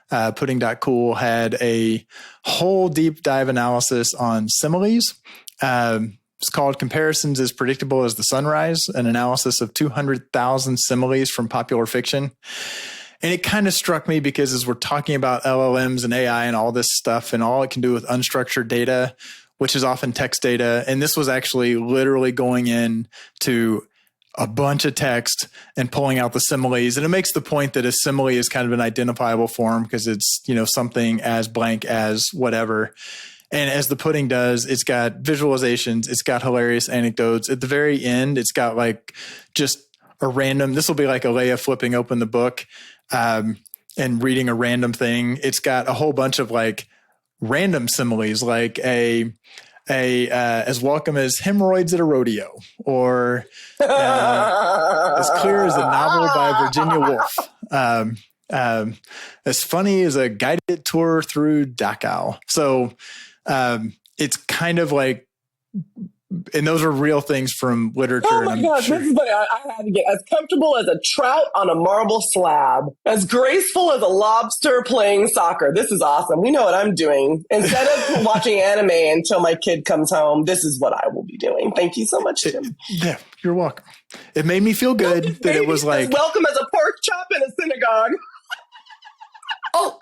pudding.cool had a whole deep dive analysis on similes. It's called Comparisons as Predictable as the Sunrise, an analysis of 200,000 similes from popular fiction. And it kind of struck me because as we're talking about LLMs and AI and all this stuff and all it can do with unstructured data, which is often text data, and this was actually literally going in to a bunch of text and pulling out the similes. And it makes the point that a simile is kind of an identifiable form because it's, something as blank as whatever. And as the Pudding does, it's got visualizations, it's got hilarious anecdotes. At the very end, it's got just a random, this will be like Aleya flipping open the book and reading a random thing. It's got a whole bunch of random similes like a as welcome as hemorrhoids at a rodeo, or as clear as a novel by Virginia Woolf, as funny as a guided tour through Dachau. So it's kind of like, and those are real things from literature. Oh my God, this is what I had to get. As comfortable as a trout on a marble slab, as graceful as a lobster playing soccer. This is awesome. We know what I'm doing. Instead of watching anime until my kid comes home, this is what I will be doing. Thank you so much, Tim. Yeah, you're welcome. It made me feel good that it was like, welcome as a pork chop in a synagogue. Oh,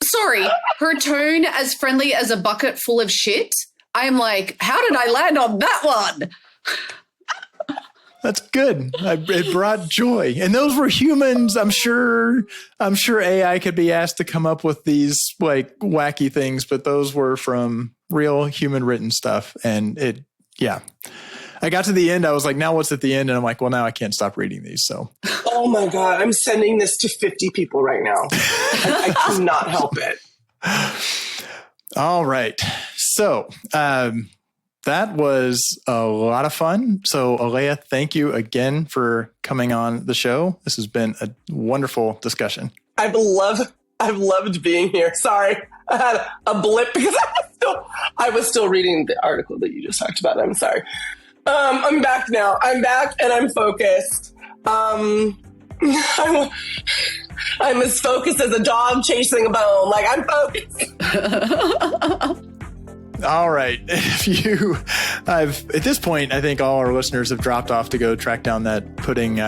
sorry, her tone as friendly as a bucket full of shit. I'm like, how did I land on that one? that's good. It brought joy. And those were humans. I'm sure AI could be asked to come up with these like wacky things, but those were from real human written stuff. And I got to the end. I was like, now what's at the end? And I'm like, well, now I can't stop reading these. So, oh my God, I'm sending this to 50 people right now. I cannot help it. All right. So that was a lot of fun. So Aleya, thank you again for coming on the show. This has been a wonderful discussion. I've loved being here. Sorry, I had a blip because I was still reading the article that you just talked about. I'm sorry. I'm back now. I'm back and I'm focused. I'm as focused as a dog chasing a bone. Like, I'm focused. All right. At this point, I think all our listeners have dropped off to go track down that pudding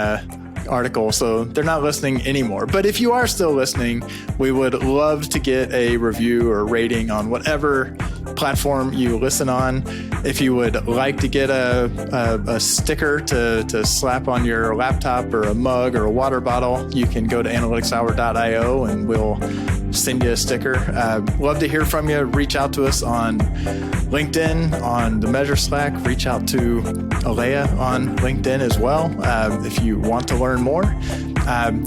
article, so they're not listening anymore. But if you are still listening, we would love to get a review or rating on whatever platform you listen on. If you would like to get a sticker to slap on your laptop or a mug or a water bottle, you can go to analyticshour.io and we'll send you a sticker. Love to hear from you. Reach out to us on LinkedIn, on the Measure Slack. Reach out to Aleya on LinkedIn as well. If you want to learn more,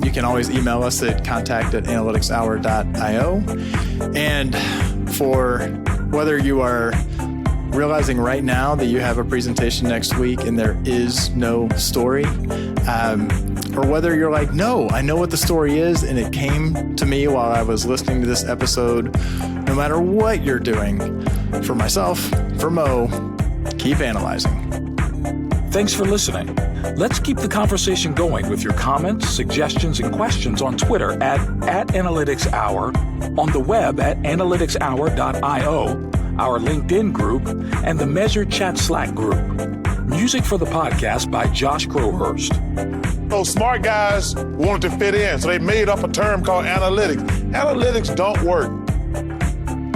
you can always email us at contact@analyticshour.io. And for whether you are realizing right now that you have a presentation next week and there is no story, or whether you're like, no, I know what the story is and it came to me while I was listening to this episode, no matter what you're doing, for myself, for Mo, keep analyzing. Thanks for listening. Let's keep the conversation going with your comments, suggestions, and questions on Twitter at @AnalyticsHour, on the web at analyticshour.io, our LinkedIn group, and the Measure Chat Slack group. Music for the podcast by Josh Crowhurst. Those smart guys wanted to fit in, so they made up a term called analytics. Analytics don't work.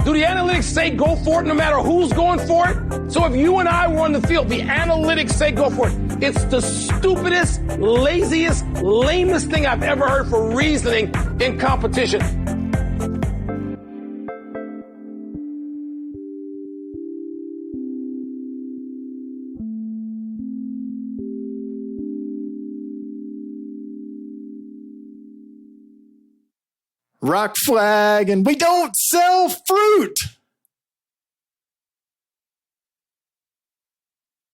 Do the analytics say go for it no matter who's going for it? So if you and I were on the field, the analytics say go for it. It's the stupidest, laziest, lamest thing I've ever heard for reasoning in competition. Rock flag, and we don't sell fruit.